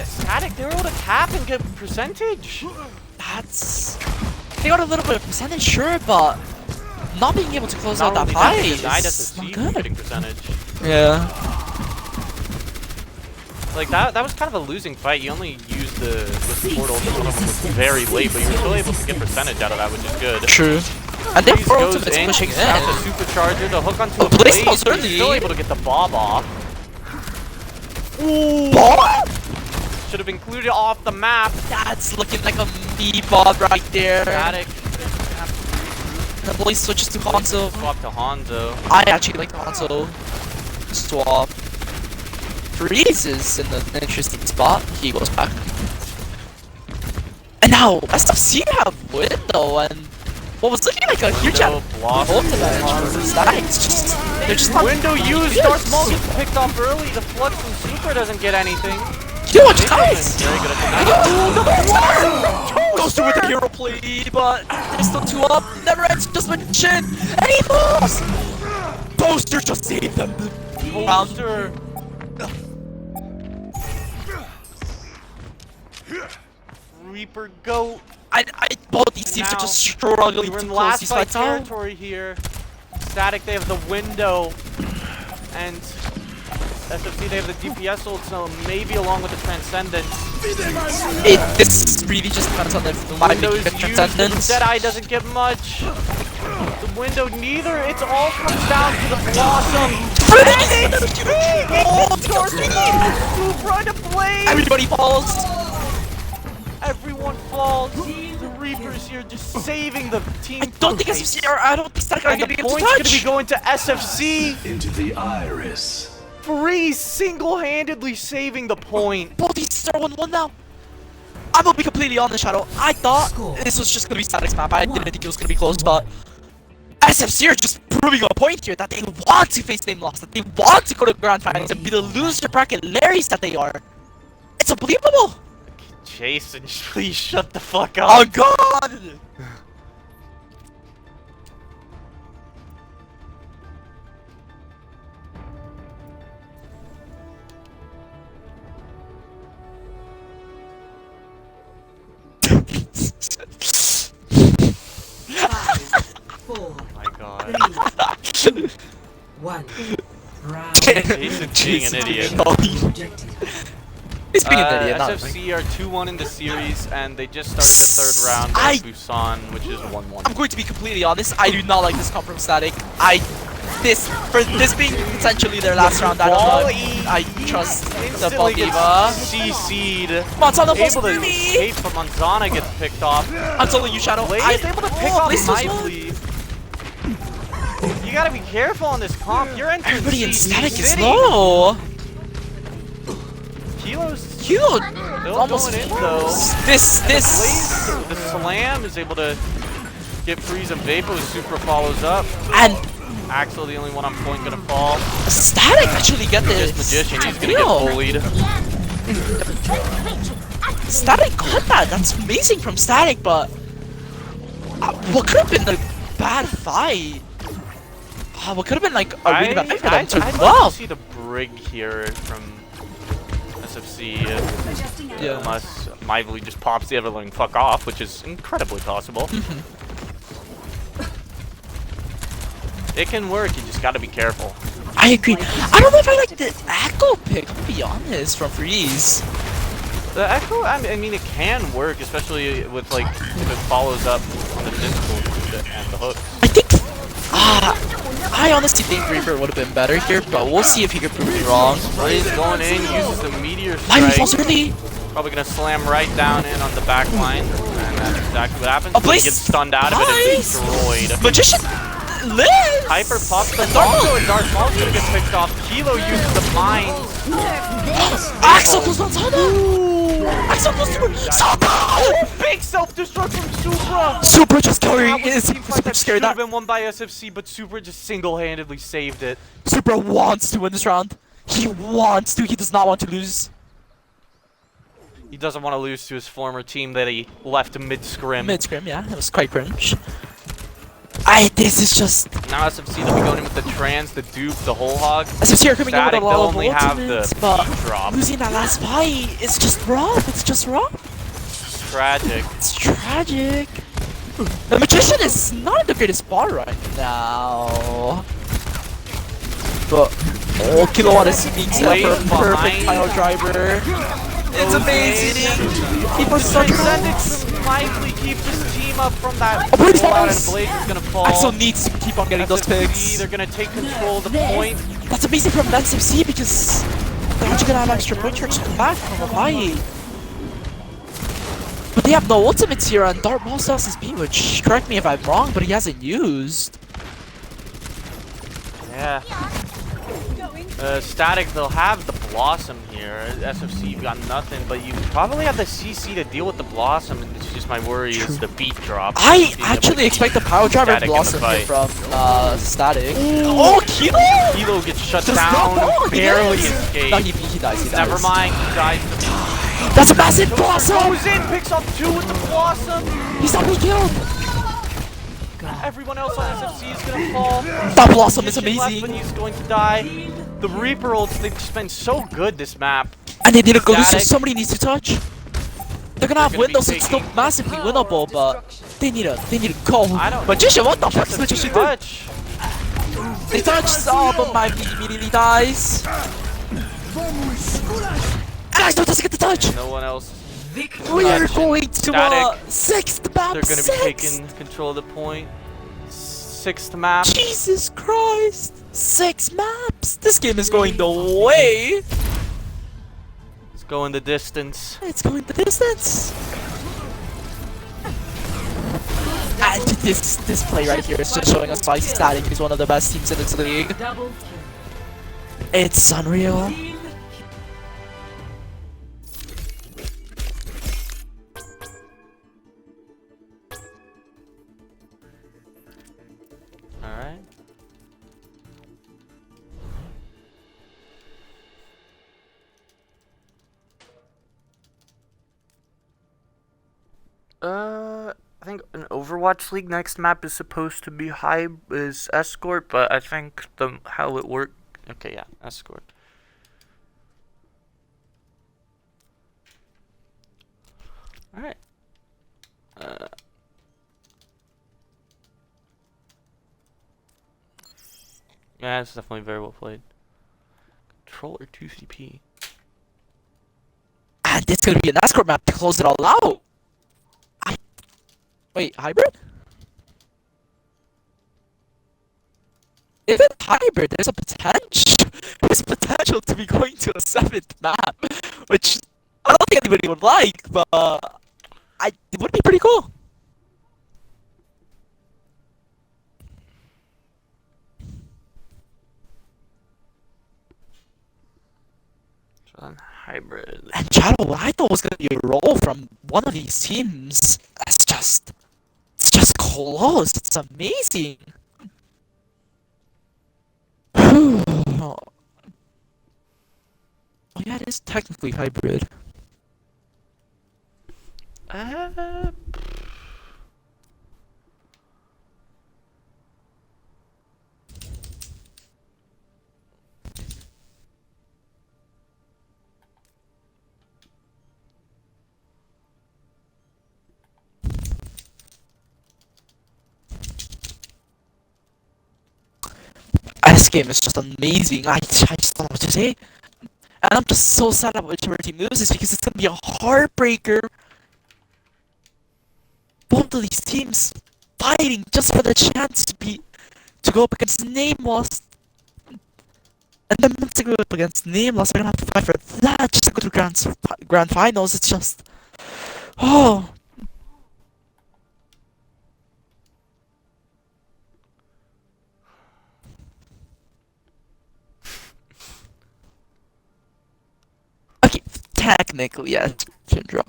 Static, they were able to tap and get percentage. They got a little bit of percentage, sure, but not being able to close out that fight is not good. Getting percentage. Yeah. Like that was kind of a losing fight. You only used the portal. One of them was very late, but you were still able to get percentage out of that, which is good. True. And their Freeze four goes ultimates in, pushing takes out the in. Supercharger, the hook onto a Blaze Blaze. falls He's early. still able to get the Bob off. Ooh! Bob? Should have included off the map. That's looking like a B-Bob right there. Static. The Blaze switches to Hanzo. Swap to Hanzo. I actually like the Hanzo swap. Freeze is in an interesting spot. He goes back. And now, SFC have Window and what was looking like a huge ult damage for Static. They're just not Window used. Darth Maul gets picked off early. The Flux from Super doesn't get anything. You watch guys! Very good at Goes through with the hero play, but there's still two up. Never ends, just Magician, and he falls! Poster just saved them. Poster. Reaper Goat. Both these teams are just struggling We're to in close last these fight fights out. territory here. Static, they have the Window, and SFC, they have the DPS ult, so maybe along with the Transcendence. This really just depends on if the Window Lively is can used, Transcendence. the Deadeye doesn't get much. The Window neither, it all comes down to the Blossom. Supra to Blaze! Everybody falls. Everyone falls. The Reapers here just saving the team. I don't think SFC are. I don't think Static are And gonna the be able to point's gonna be touch. going to SFC. Into the iris. Freeze single-handedly saving the point. Both these are 1-1 now. I will be completely honest, Shadow. I thought this was just gonna be Static's map. I didn't think it was gonna be close, but SFC are just proving a point here that they want to face name loss, that they want to go to grand finals and be the loser bracket Larrys that they are. It's unbelievable. Jason, please shut the fuck up. Oh god! one. Round Jason being an idiot. He's being an idiot, not a SFC are 2-1 in the series, and they just started the third round of Busan, which is 1-1. I'm going to be completely honest. I do not like this comp from Static. For this being potentially their last round, I don't know. I trust the Instantly gets Baldiva. CC'd. Manzana Able to me. escape, but Manzana gets picked off. I'm telling you, Shadow. Blaze is able to pick off Blaze was Lively. You gotta be careful on this comp. You're entering Everybody in CC Static is City. low. Kilo's Kilo still almost going in though. This. Blaze, the slam is able to get freeze and Vapo. Super follows up. And Axel, the only one on point, gonna fall. Static actually get this. This magician, he's gonna get bullied. Static got that. That's amazing from Static, but what could have been a bad fight? What could have been like a really bad fight for them to I'd wow. like to see the brig here from SFC, Yeah. unless Lively just pops the Everling fuck off, which is incredibly possible. It can work, you just gotta be careful. I agree. I don't know if I like the Echo pick, to be honest, from Freeze. The Echo, I mean, it can work, especially with like, if it follows up on the difficult and the hook. I think, I honestly think Reaper would have been better here, but we'll see if he can prove me wrong. Blaze going in, uses the Meteor Lively falls Strike. early. Probably gonna slam right down in on the back line, and that's exactly what happens. Oh, He Blaze, gets stunned out of it and nice. destroyed. Magician lives. Hyper pops the Dark and Dark Maul's gonna get picked off. Kilo uses the mines. Axel goes on Sana. Axel goes to Sana. Big self-destruct from Supra. Super just carrying That was it. a team fight Super that just should carried have that. been won by SFC, but Supra just single-handedly saved it. Super wants to win this round. He wants to. He does not want to lose. He doesn't want to lose to his former team that he left mid-scrim. Mid-scrim, yeah. It was quite cringe. This is just... Now SFC, they'll be going in with the trans, the dupe, the whole hog. SFC are coming in with a Static, they'll lot of only have the ultimates, but beat drop. losing that last fight, it's just rough. It's just rough. Tragic. It's tragic. The Magician is not in the greatest spot right now. But, oh, Kilowatt is being set up for a perfect pile driver. It's amazing. He puts such Transcendence Lively keeps his team up from that Oh, Blaze rollout, and falls. Blaze is gonna fall. Axel needs to keep on getting those SFC, picks. they're gonna take control of the point. That's amazing from SFC because they're actually gonna have extra point charge to come back from a fight. But they have no ultimates here, and Dark Maul still has his beam, which, correct me if I'm wrong, but he hasn't used. Yeah. Static, they'll have the Blossom here. SFC, you've got nothing, but you probably have the CC to deal with the Blossom, and it's just my worry is the beat drop. I Being able actually to expect the keep Power Driver Static in the Blossom fight. from Static. Oh, Kilo! Kilo gets shut Does not down, fall, he barely dies. escaped. No, he dies. Never mind, he dies. That's a massive Blossom! Goes in, picks up 2 with the Blossom. He's not being killed! Everyone else on SFC is gonna fall. That Blossom is Magician left, amazing. but he's going to die. The Reaper ults, they've just been so good this map. And they need to go lose, so Static. somebody needs to touch. They're gonna have gonna be windows, it's still taking- massively winnable, but they need to go. I don't- Magician, what the fuck is Magician doing? Touch. They touched, oh, but my immediately dies. And I still doesn't get the touch. No one else. We are Touch. going to Static. 6th map. They're gonna be taking control of the point. 6th map. Jesus Christ! 6 maps. This game is going the way. Let's go in the distance. It's going the distance. And this play right here is just showing us why Static is one of the best teams in this league. Double kill. It's unreal. Alright. I think an Overwatch League next map is supposed to be Escort, but I think how it worked. Okay, yeah, Escort. Alright. Yeah, it's definitely very well played. Controller 2CP. And it's gonna be an escort map to close it all out. Wait, hybrid? Even hybrid, there's a potential. There's potential to be going to a 7th map, which I don't think anybody would like, but it would be pretty cool. Hybrid. And Shadow, what I thought was gonna be a roll from one of these teams. It's just close. It's amazing. Oh yeah, it is technically hybrid. This game is just amazing. I just don't know what to say. And I'm just so sad about whichever team loses because it's gonna be a heartbreaker. Both of these teams fighting just for the chance to go up against Nameless. And then once they go up against Nameless, they're gonna have to fight for that just to go to grand finals. It's just, oh. Okay, technically, yeah, it's a draw.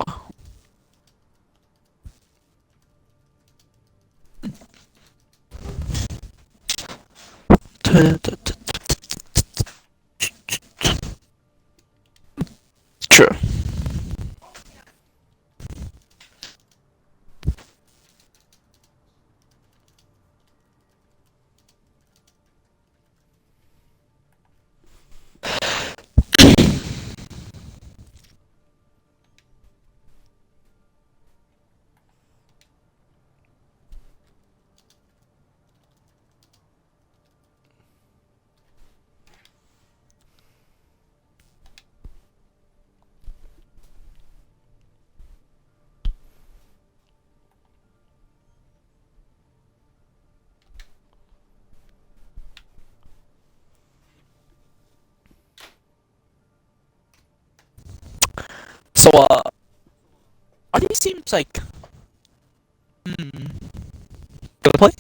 True. So, are these teams like, gonna play?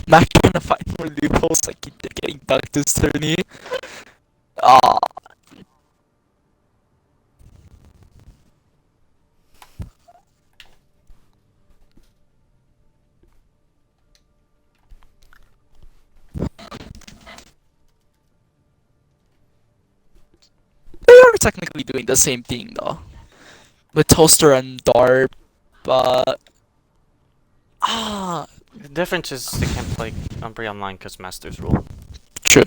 Mac gonna find more loopholes like keep getting dunked this tourney. Ah, they are technically doing the same thing though, with Toaster and Darp, but The difference is they can't play Umbri online because Masters rule. true.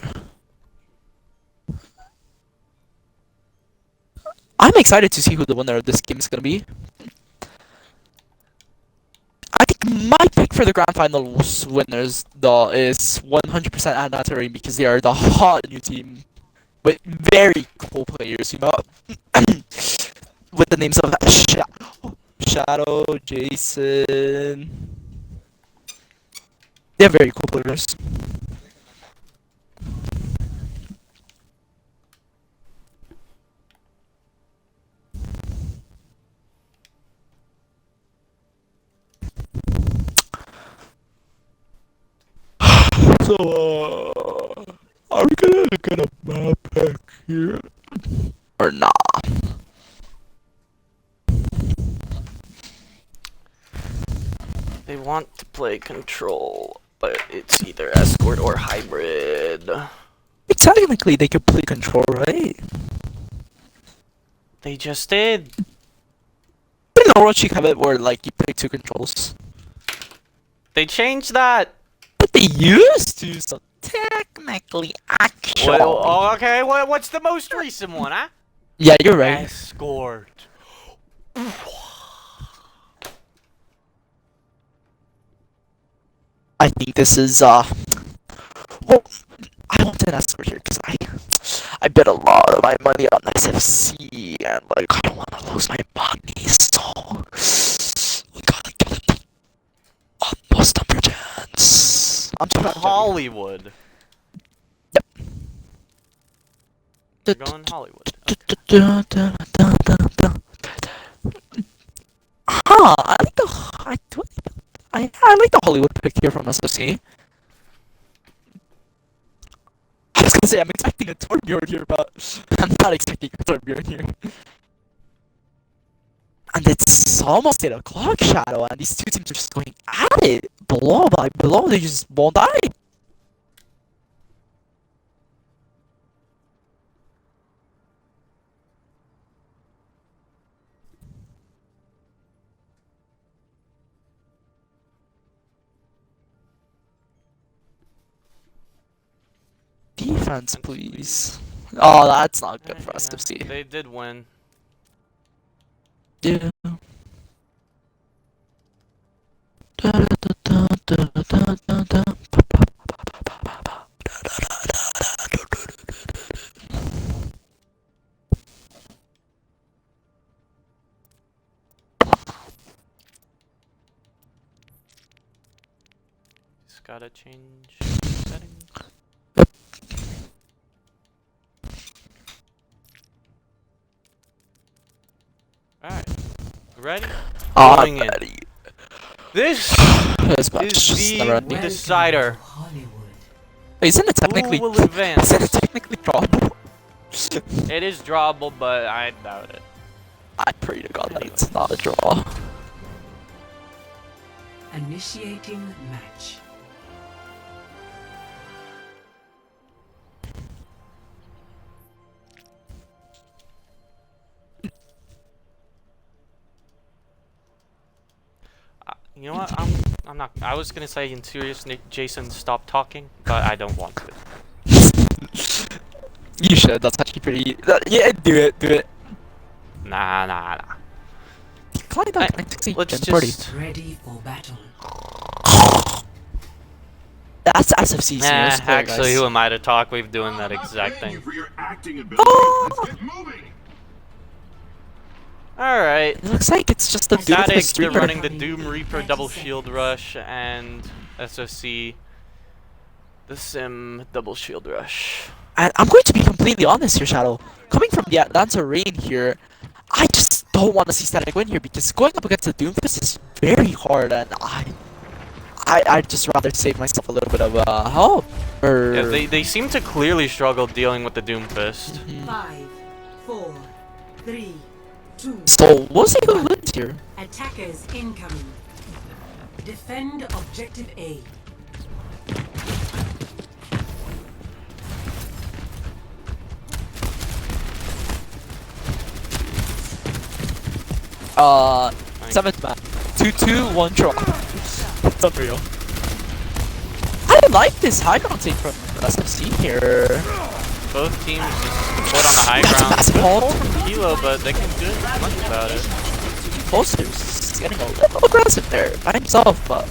I'm excited to see who the winner of this game is gonna be. I think my pick for the grand finals winners though is 100% Anatory because they are the hot new team with very cool players, you know, with the names of Shadow, Jason. They're very cool players. So, are we gonna get a map pack here? Or not? They want to play control, but it's either escort or hybrid. Technically, they could play control, right? They just did. In Orochi have it where like you play 2 controls. They changed that. But they used to, so technically, actually. Well, okay, what's the most recent one, huh? Yeah, you're right. Escort. I think this is well, to escort here because I bet a lot of my money on SFC and like I don't want to lose my money, so we gotta get the utmost number chance. I'm trying to Hollywood. Yep. You're going Hollywood. Huh, I like the Hollywood pick here from SFC. I was gonna say I'm expecting a Torbjorn here, but I'm not expecting a Torbjorn here. And it's almost 8 o'clock, Shadow, and these two teams are just going at it. Below by below, they just won't die. Defense, please. Oh, that's not good for us to see. They did win. Yeah. Just gotta change settings. Alright. Ready? Going in. Ready. This This match is is never the ending. decider. Hollywood. Isn't it technically? Who will advance? Isn't it technically drawable? It is drawable, but I doubt it. I pray to God that it's not a draw. Initiating match. You know what? I'm not. I was gonna say in serious, Jason, stop talking, but I don't want to. You should. That's actually pretty. Yeah, do it. Nah. Decline that 960 Let's Gen party. just. Ready for battle. That's SFC. Nah, serious player, actually, guys. who am I to talk? We've doing that exact thing. Alright. It looks like it's just the dude with the Static, they're streamer. running the Doom Reaper double shield rush, and SFC, the Sim double shield rush. And I'm going to be completely honest here, Shadow. Coming from the Atlanta Rain here, I just don't want to see Static win here because going up against the Doomfist is very hard, and I'd just rather save myself a little bit of help. Yeah, they seem to clearly struggle dealing with the Doomfist. 5, 4, 3, 2. So we'll see who wins here. Attackers incoming. Defend objective A. Seventh map. 2-2, 1 draw. It's unreal. I like this high ground take from SFC here. Both teams just put on the high That's a ground. massive Good hold. pull from Kilo, but they can do much about it. Posters getting a little aggressive there by himself, but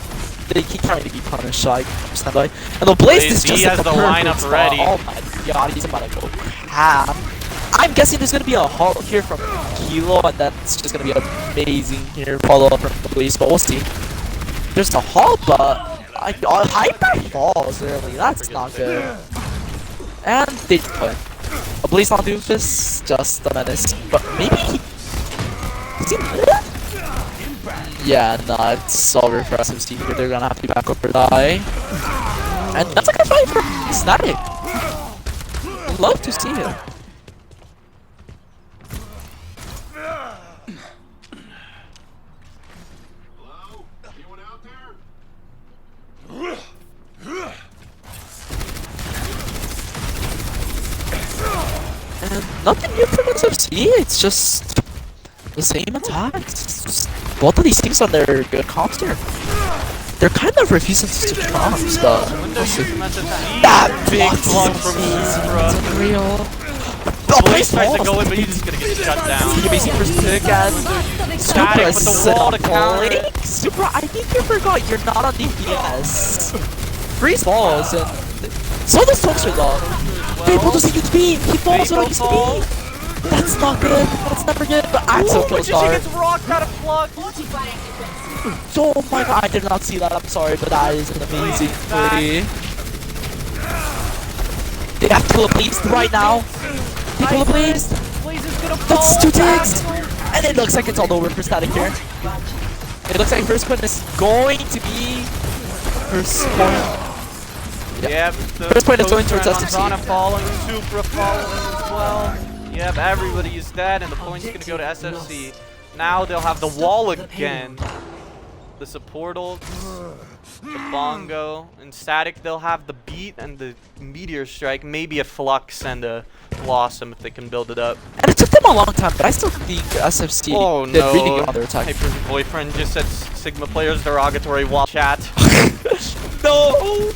he can't really be punished, so I understand why. And the Blaze is He just has at the perfect lineup spot. ready. Oh my god, he's about to go ham. I'm guessing there's gonna be a halt here from Kilo, and that's just gonna be amazing here. Follow up from the Blaze, but we'll see. There's a halt, but Hyper falls early. That's not good. And they put a Blaze on Doomfist, just a menace. But maybe is he lit? Yeah, no, it's over for SFC here. They're gonna have to back up or die. And that's a good fight for Static. I'd love to see it. And nothing new from SFC, it's just the same attacks. Both of these teams on their good comps here. They're kind of refusing to switch comps, but we'll see. That big box block is from amazing. Supra. It's unreal. Blaze tries to go in, but he's just gonna get shut down. Amazing first pick and Static with the wall to counter. Supra, I think you forgot you're not on DPS. Freeze balls and So does Toaster though. Vapo doesn't use beam. He falls without using beam. That's not good. That's never good. But Axel kills Magician Star. gets rocked out of plug. Oh my god, I did not see that. I'm sorry, but that is an amazing play. They have to kill a Blaze right now. They kill a Blaze. Blaze is gonna fall. That's 2 tags. And it looks like it's all over for Static here. It looks like first point is going to be first point. Yep, First point is going towards SFC. Zana falling, Supra falling as well. Yep, everybody is dead, and the point's gonna go to SFC. Now they'll have the wall again. The supportal, the bongo, and static. They'll have the beat and the meteor strike. Maybe a flux and a blossom if they can build it up. And it took them a long time, but I still think SFC did really good on their attack. Hyper's boyfriend just said Sigma players derogatory while chat. No!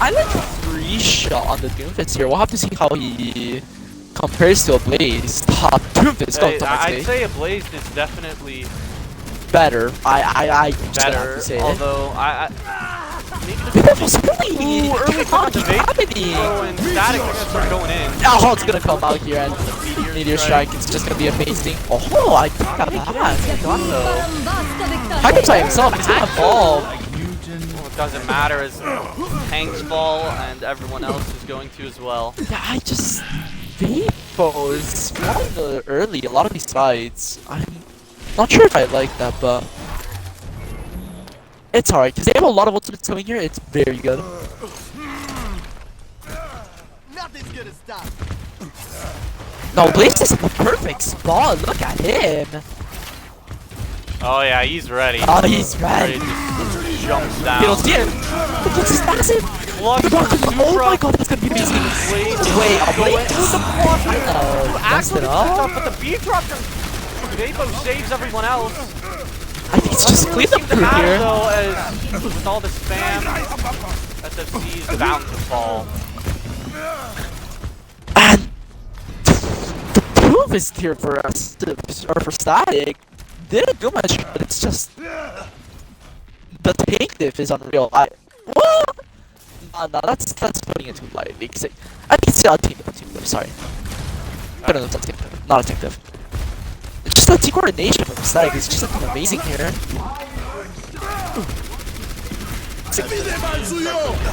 I like 3 shot on the Doomfist here. We'll have to see how he compares to a Blaze. Top Doomfist. I'd say a Blaze is definitely better. I just have better. to say Although maybe the early happening. And static are gonna start going in. Oh, Hulk's gonna come out here and meteor strike. It's just gonna be amazing. Oh, I think that Hyper's by himself. He's gonna fall. It doesn't matter as tanks fall and everyone else is going to as well. Yeah, I just Vapo is falling early. A lot of these sides. I'm not sure if I like that, but it's alright because they have a lot of ultimates coming here. It's very good. Nothing's gonna stop. No, Blaze is in the perfect spot. Look at him. Oh yeah, he's ready. Oh, he's ready. Just jumps down. You don't see him. The Blitz is massive. Flux Oh my god, that's gonna be amazing. Wait, I'll wait. Messed it up. But the beat drop from Vapo saves everyone else. I think it's just clean up through here. Though, as with all the spam, SFC is bound to fall. And the proof is here for us, or for Static. Didn't do much, but it's just the tank diff is unreal. What? No, that's putting it too lightly. I think it's still a team diff. Sorry, no, it's not a team diff. Not a tank diff. It's just a team coordination from Static. It's just something amazing here.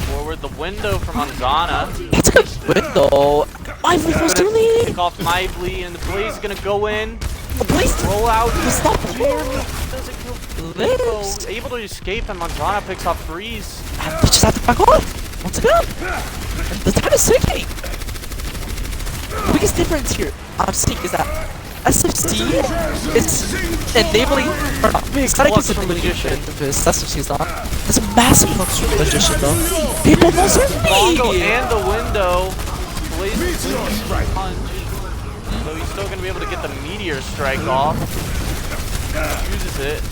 Forward the window from Anzana. That's a good window. Lively was too late. Pick off Lively, and the Blaze is gonna go in. The Blaze Roll out. Stop Doesn't kill Lives. Able to escape, and Manzana picks off Freeze. And they just have to back off once again. And the time is ticking. The biggest difference here I'm seeing is that SFC is enabling, or not, Static is enabling Magician. SFC is not. There's a massive flux from Magician though. People most certainly. Bongo and the window. Blaze is punch. So he's still gonna be able to get the meteor strike off. Uses it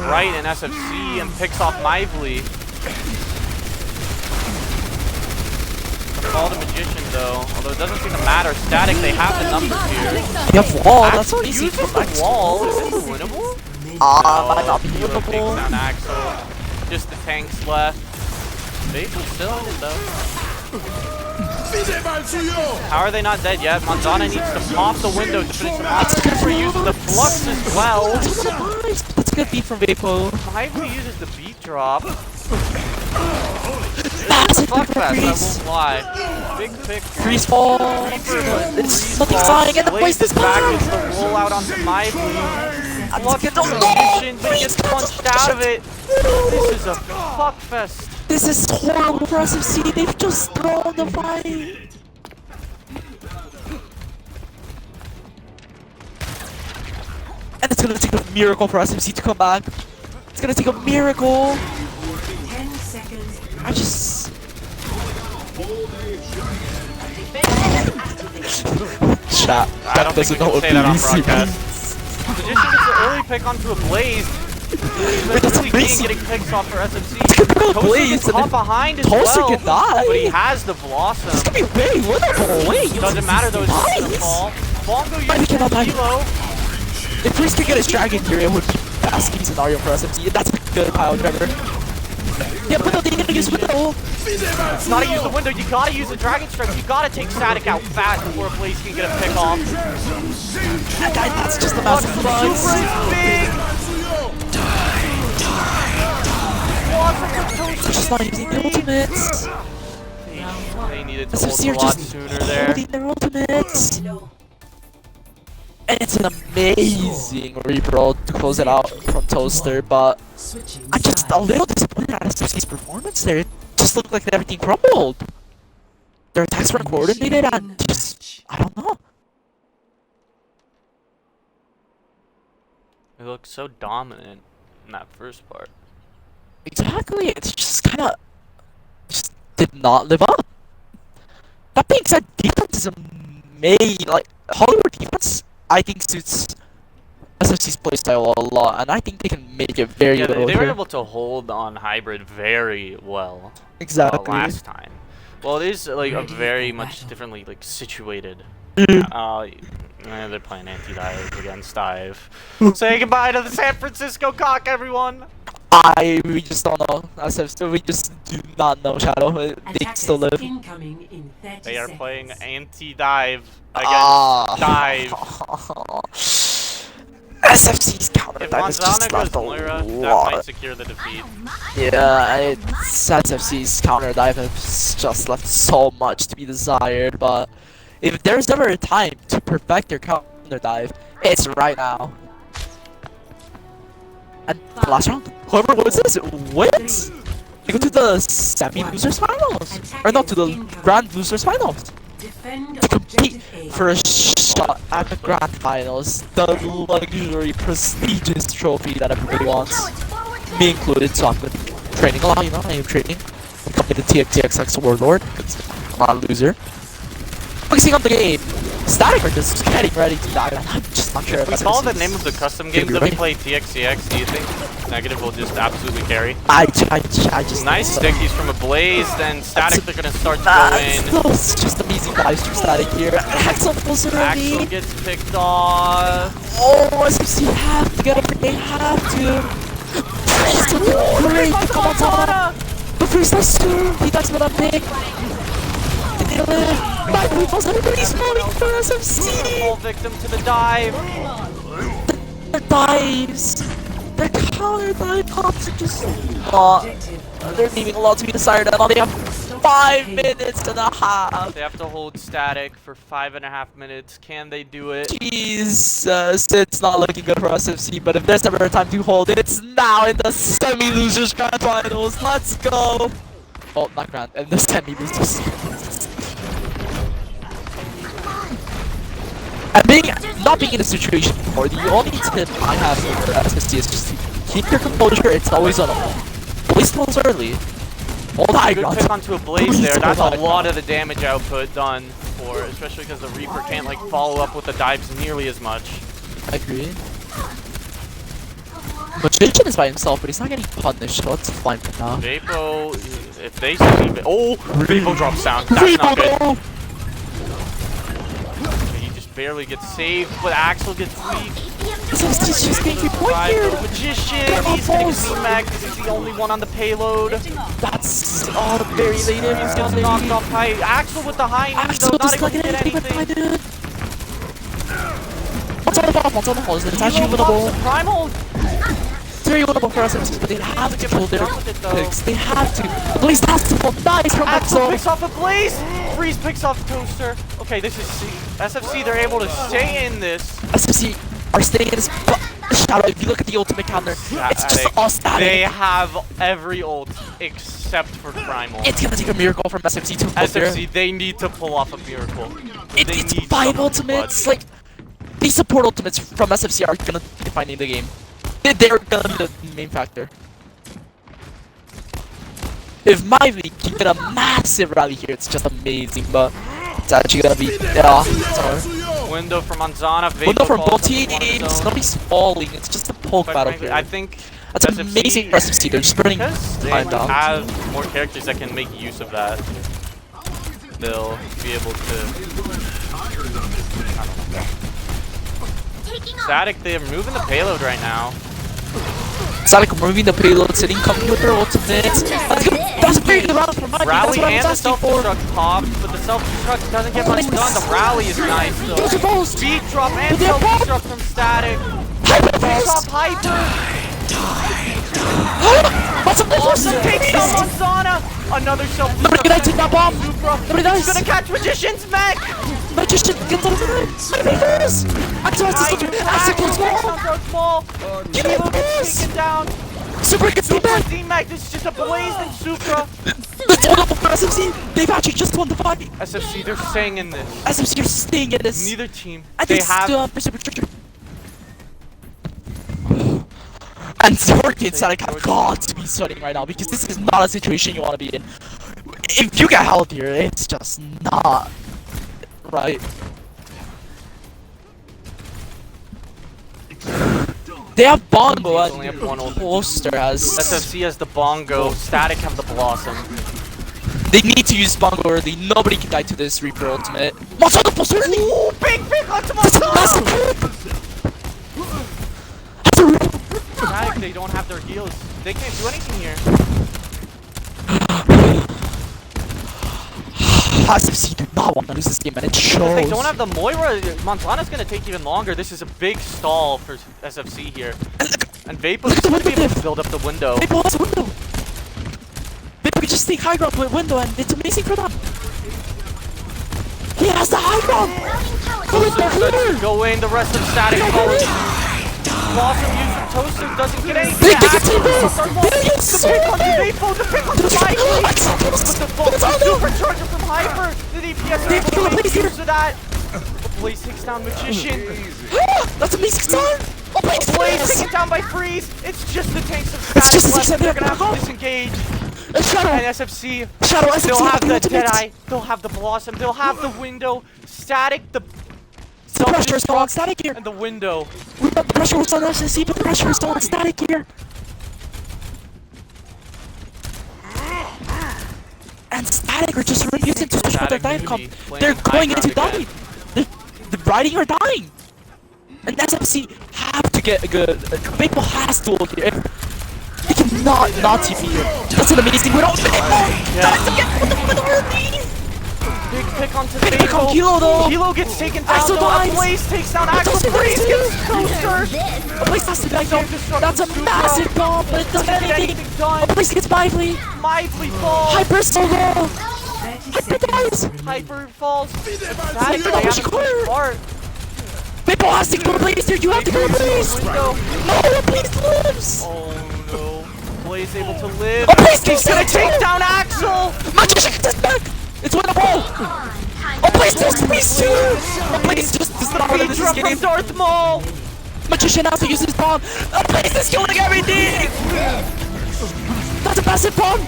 right in SFC and picks off Mively. Call the Magician though, although it doesn't seem to matter. Static, they have the numbers here. You have wall, that's Axel easy uses for the Axel. wall. Is this winnable? Might not be Hero takes winnable. down Axel. Just the tanks left. Vapor's still in it though. How are they not dead yet? Manzana needs to pop the window to finish them off. Super uses the flux as well. That's a good beat from Vapo. Mively uses the beat drop. Massive Fuck pick that, from I Freeze. won't lie. Big pick. Freeze fall. It's nothing flying and the place is back. back. It's the rollout onto Mively. Flux Get the the Magician, but he gets punched out of it. This is a fuck fest. This is horrible for SFC. They've just thrown the fight. And it's gonna take a miracle for SFC to come back. It's gonna take a miracle. 10 seconds. I just... Chat. I don't think we can say that on BDC broadcast. means. Magician gets an early pick onto a Blaze. Wait, that's Really amazing. getting picks off for SFC. It's gonna be a Toaster Blaze gets and caught then behind as Toaster well, can die. but he has the Blossom. It's gonna be way winnable. Wait, Doesn't matter though, it's just gonna nice. fall. Bongo But he uses cannot die. Kilo. If Freeze could get his dragon here, it would be best case scenario for SFC. That's a good pile driver. Yeah, but no, they get gonna use window. It's not to use the window, you gotta use the Dragon Strike. You gotta take Static out fast before Blaze can get a pick off. That guy, that's just a massive bugs. Super is big! They're just not using their ultimates. They needed to ult SFC a are lot just sooner there. holding their ultimates. And it's an amazing reroll to close it out from Toaster, but I'm just a little disappointed at SFC's performance there. It just looked like everything crumbled. Their attacks weren't coordinated and just, I don't know. They looked so dominant in that first part. Exactly, it's just kinda, just did not live up. That being said, defense is amazing. Like, Hollywood defense, I think suits SFC's playstyle a lot, and I think they can make it very Yeah, well they were here. able to hold on Hybrid very well Exactly. last time. Well, it is like a very much differently like situated. They're playing anti-dive against dive. Say goodbye to the San Francisco cock, everyone! We just don't know. SFC, we just do not know, Shadow. They still live. Incoming in 30 They are seconds. playing anti-dive against dive. SFC's counter If dive is just Manzana goes left a Moira, that lot. might secure the defeat. Yeah, it's SFC's counter dive has just left so much to be desired, but if there's ever a time to perfect your counter dive, it's right now. And the last round, whoever wins this wins. They go to the semi-losers finals, or not to the grand losers finals. Defend To compete objective A. for a shot at the grand finals, the luxury, prestigious trophy that everybody wants, me included. So I'm gonna be training a lot. You know, I am training. Become the TXX Warlord. I'm not a loser. Focusing on the game. Static are just getting ready to die. I'm just not sure. If we call the name of the custom games that we play TXCX, do you think Negative will just absolutely carry? I just Nice think so. stickies from a Blaze, then Static they're gonna start to go That's in. those just amazing dives from Static here. Axel pulls it Axel already. gets picked off. Oh, SFC have to get up. They have to. Freeze to the great. Come on, Tana. The freeze does too. He dies with a big. They live. My people's everybody's falling for SFC. Fall victim to the dive. Their dives. Their counter dive pops are just not. They're leaving a lot to be desired, and now they have 5 minutes and a half. They have to hold Static for 5.5 minutes. Can they do it? Jesus, it's not looking good for SFC, but if there's ever a time to hold it, it's now in the semi-losers grand finals. Let's go! Oh, not grand, in the semi-losers. And not being in a situation before, the only tip I have for SFC is just to keep your composure. It's always on Blaze calls early. Oh my Good god. pick onto a Blaze there. That's a lot of the damage output done for, especially because the Reaper can't like follow up with the dives nearly as much. I agree. Magician is by himself, but he's not getting punished, so it's fine for now. Vapo, if they see oh, Vapo drops down. That's not good. He just barely gets saved, but Axel gets weak. He's just getting 3 point here. Magician, he's getting C-Mag because he's the only one on the payload. That's very late in. He's getting knocked off high. Axel with the high knee, though, not able to get anything. What's on the ball? What's on the ball? It's actually winnable. Primal. It's very winnable for SFC, but they have to kill their picks. They have to. Blaze has to fall. Nice from Axel Axel. picks off a Blaze. Freeze picks off Toaster. Okay, this is SFC. They're able to stay in this. SFC are staying in this. Shadow, if you look at the ultimate counter, it's just all static. They have every ult except for Primal. It's gonna take a miracle from SFC to hold there. SFC, they need to pull off a miracle. It's 5 ultimates. Like, these support ultimates from SFC are gonna be defining the game. They're gonna be the main factor. If my league can get a massive rally here, it's just amazing, but it's actually gonna be sorry. Window from Manzana. Window from both teams. Nobody's falling. It's just a poke battle Frankly, here. I think That's SFC, amazing for SFC. They're just burning because they time down. have more characters that can make use of that. They'll be able to. Static, they're moving the payload right now. Static moving the payload, sitting coming with their ultimates. That's That's a very good round from Mikey. That's Rally what I and was the asking for. self-destruct pops, but the self-destruct doesn't get much done. The rally is nice though. Those are both. Beat drop and But they're self-destruct from Static. Hyper Beat burst. drop Hyper. What's up? Awesome takes down Manzana. Another Nobody self-destruct. can take that bomb. Supra. Nobody dies. He's gonna catch Magician's mech. Magician gets out of the way. Nobody dies. Axel has to Axel still Axel kills takes more. down Dark Maul. Give me Kilo gets this. taken down. Super gets the Supra back. Z-Mech. This is just a blazing Supra. Let's hold up for SFC. They've actually just won the fight. SFC, they're staying in this. SFC are staying in this. Neither team. I They think have. still have Super Charger. And Zork and Static have got to be sweating right now because this is not a situation you want to be in. If you get healthier, it's just not right. They have Bongo They only have one and ult. Poster has. SFC has the Bongo. Static have the Blossom. They need to use Bongo early. Nobody can die to this Reaper ultimate. What's on the Poster early? Ooh, big onto That's a massive Manzana! pick! Static, they don't have their heals. They can't do anything here. SFC do not want to lose this game, and it shows. If they don't have the Moira, Manzana's gonna take even longer. This is a big stall for SFC here. And Vapo is gonna be able to build up the window. Vapo has a window. Vapo can just take high ground with window, and it's amazing for them. He has the high ground. Toaster go in, the rest of Static follows. Blossom uses Toaster, doesn't get anything. They get team base. The pick onto Vapo, the pick onto Mikey. But the full supercharger from Hyper. The DPS They able kill to the make Blaze use of that. Blaze takes down Magician. That's amazing start. Oh, Blaze Blaze taken down by Freeze. It's just the tanks of It's Static just the left. tanks They're that gonna have to go. disengage. Shadow. And SFC, Shadow. SFC. they'll have the ultimate. Deadeye, they'll have the Blossom, they'll have the window. Static, the The pressure is still on Static here. and the window. We got the pressure was on SSC, but the pressure is still on Static here. And Static are just refusing to switch for their Static dive comp. newbie playing They're going high into ground dying. They're riding or dying. And SFC have to get a good. Maple has to ult here. They cannot not TP here. That's an amazing win. Big pick onto Big pick on Vapo. Kilo though. Kilo gets taken down Axel though. dies. Blaze takes down Axel. Toaster Freeze dies gets Toaster. A place has to die though. That's a massive bomb, but it doesn't Doesn't get get anything. anything done. A place gets Lively. Lively falls. Hyper so low. 30 Hyper dies. seconds. Hyper falls. Static, They haven't pushed hard. Maple has to go Blaze here. You have to go Blaze. Window. No, Blaze lives. Oh no. Blaze able to live. Oh, Blaze He's takes gonna it. take down Axel. Magician gets back. It's winnable. Oh, Blaze does Blaze too. Oh, Blaze just does not win Beat this drop from game. Darth Maul. Magician has to use his bomb. Oh, Blaze is killing everything. That's a massive bomb.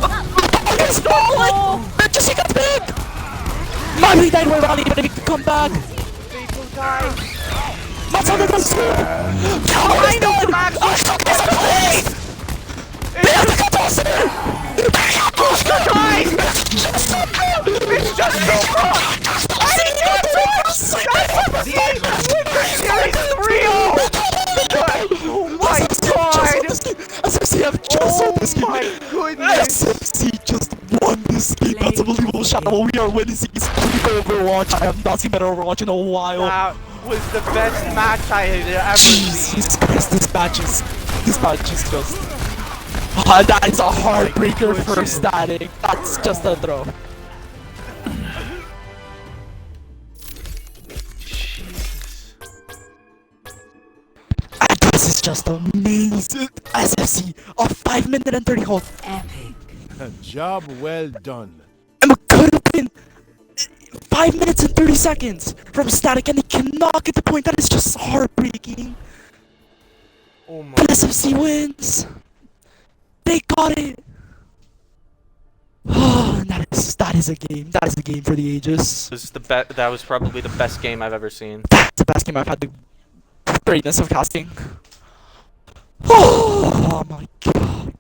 Oh, it's falling. Magician got back. Miley died with Rally, but he can come back. Vapo died. Matsana does too. Oh, I know from Axel. Axel is a Blaze. They have to cut us. Guys! It's just Supra! I didn't get Series 3! Oh my god! SFC have just won this game. my goodness! SFC just won this game. That's unbelievable. Shadow, we are witnessing is Overwatch. I have not seen better Overwatch in a while. That was the best match I had ever seen. Jesus Christ, this match is just... that is a heartbreaker for Static. That's just a throw. And this is just amazing. SFC, a 5 minute and 30 hold. Epic. Job well done. And it could have been 5 minutes and 30 seconds from Static, and they cannot get the point. That is just heartbreaking. Oh my But SFC wins. They got it. Oh, that is a game. That is a game for the ages. This is that was probably the best game I've ever seen. That's the best game I've had. The greatness of casting. Oh my god.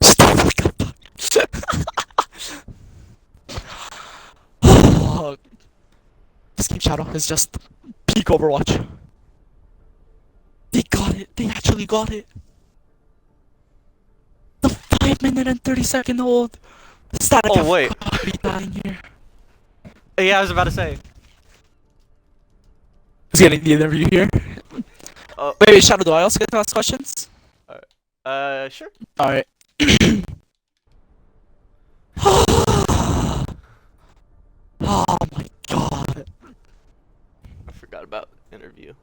Stop like oh, this game Shadow is just peak Overwatch. They got it. They actually got it. 5-minute and 30-second hold. Static Oh, wait. be dying here. Yeah, I was about to say. Who's getting the interview here? Wait, Shadow, do I also get to ask questions? Sure. Alright. Oh my god. I forgot about interview.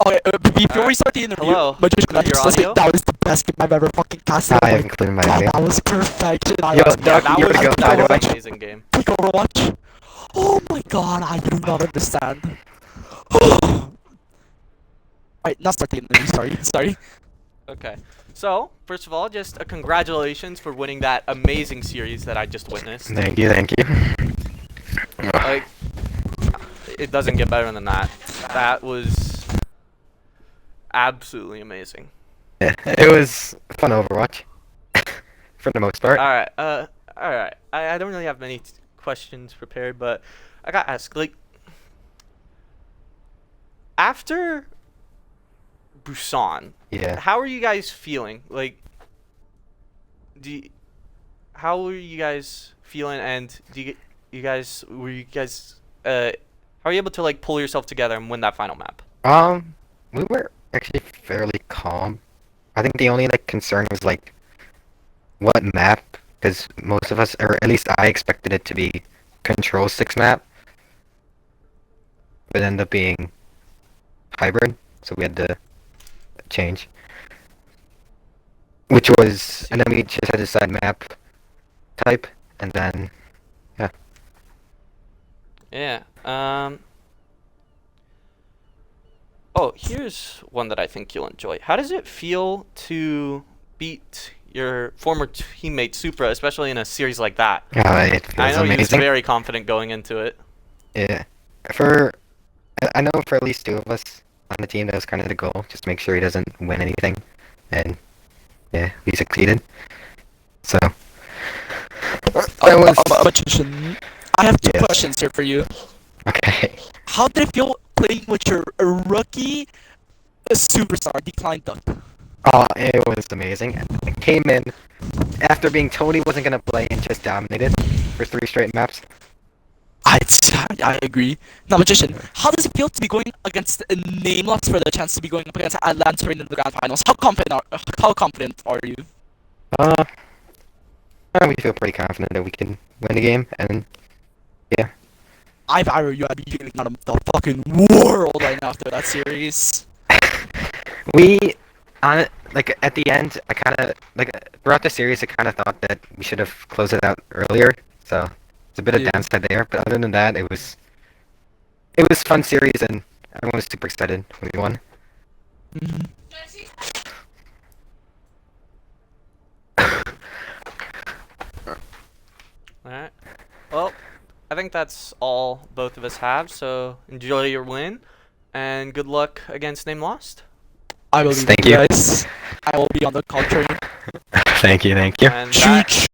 Okay, before we start the interview, Hello. Magician, Clear your let's say audio? that was the best game I've ever fucking casted. I Oh my haven't cleared my god, audio. that was perfection. I Yo, was Doug, that you're was gonna go, by the way. an amazing game. Pick Overwatch. Oh my god, I do not understand. Wait, not start the interview, sorry. Okay. So, first of all, just a congratulations for winning that amazing series that I just witnessed. Thank you, thank you. Like, it doesn't get better than that. That was absolutely amazing. Yeah, it was fun Overwatch. For the most part. Alright, alright. I don't really have many questions prepared, but I gotta ask, like, after Busan, Yeah. how are you guys feeling? Like, how are you guys feeling, and how are you able to, like, pull yourself together and win that final map? We were actually fairly calm. I think the only like concern was like what map, because most of us, or at least I expected it to be Control 6 map, but it ended up being hybrid, so we had to change. Which was, and then we just had to decide map type, and then yeah. Yeah. Oh, here's one that I think you'll enjoy. How does it feel to beat your former teammate Supra, especially in a series like that? It feels I know he was amazing. very confident going into it. Yeah. I know for at least two of us on the team, that was kind of the goal. Just make sure he doesn't win anything. And, yeah, we succeeded. So. That was... Magician, I have two Yes. questions here for you. Okay. How did it feel playing with your rookie superstar, Decline Duck? Oh, it was amazing. I came in after being told he wasn't going to play and just dominated for 3 straight maps. I agree. Now, Magician, how does it feel to be going against Nameless for the chance to be going up against Atlanta in the grand finals? How confident are you? We feel pretty confident that we can win the game, and yeah. I'd be feeling out of the fucking world right now after that series. Like at the end, I kind of like throughout the series, I kind of thought that we should have closed it out earlier. So it's a bit of downside there, but other than that, it was fun series, and everyone was super excited when we won. Alright. Well, I think that's all both of us have, so enjoy your win, and good luck against Name Lost. I will leave Thank you you. guys. I will be on the call train. Thank you. And that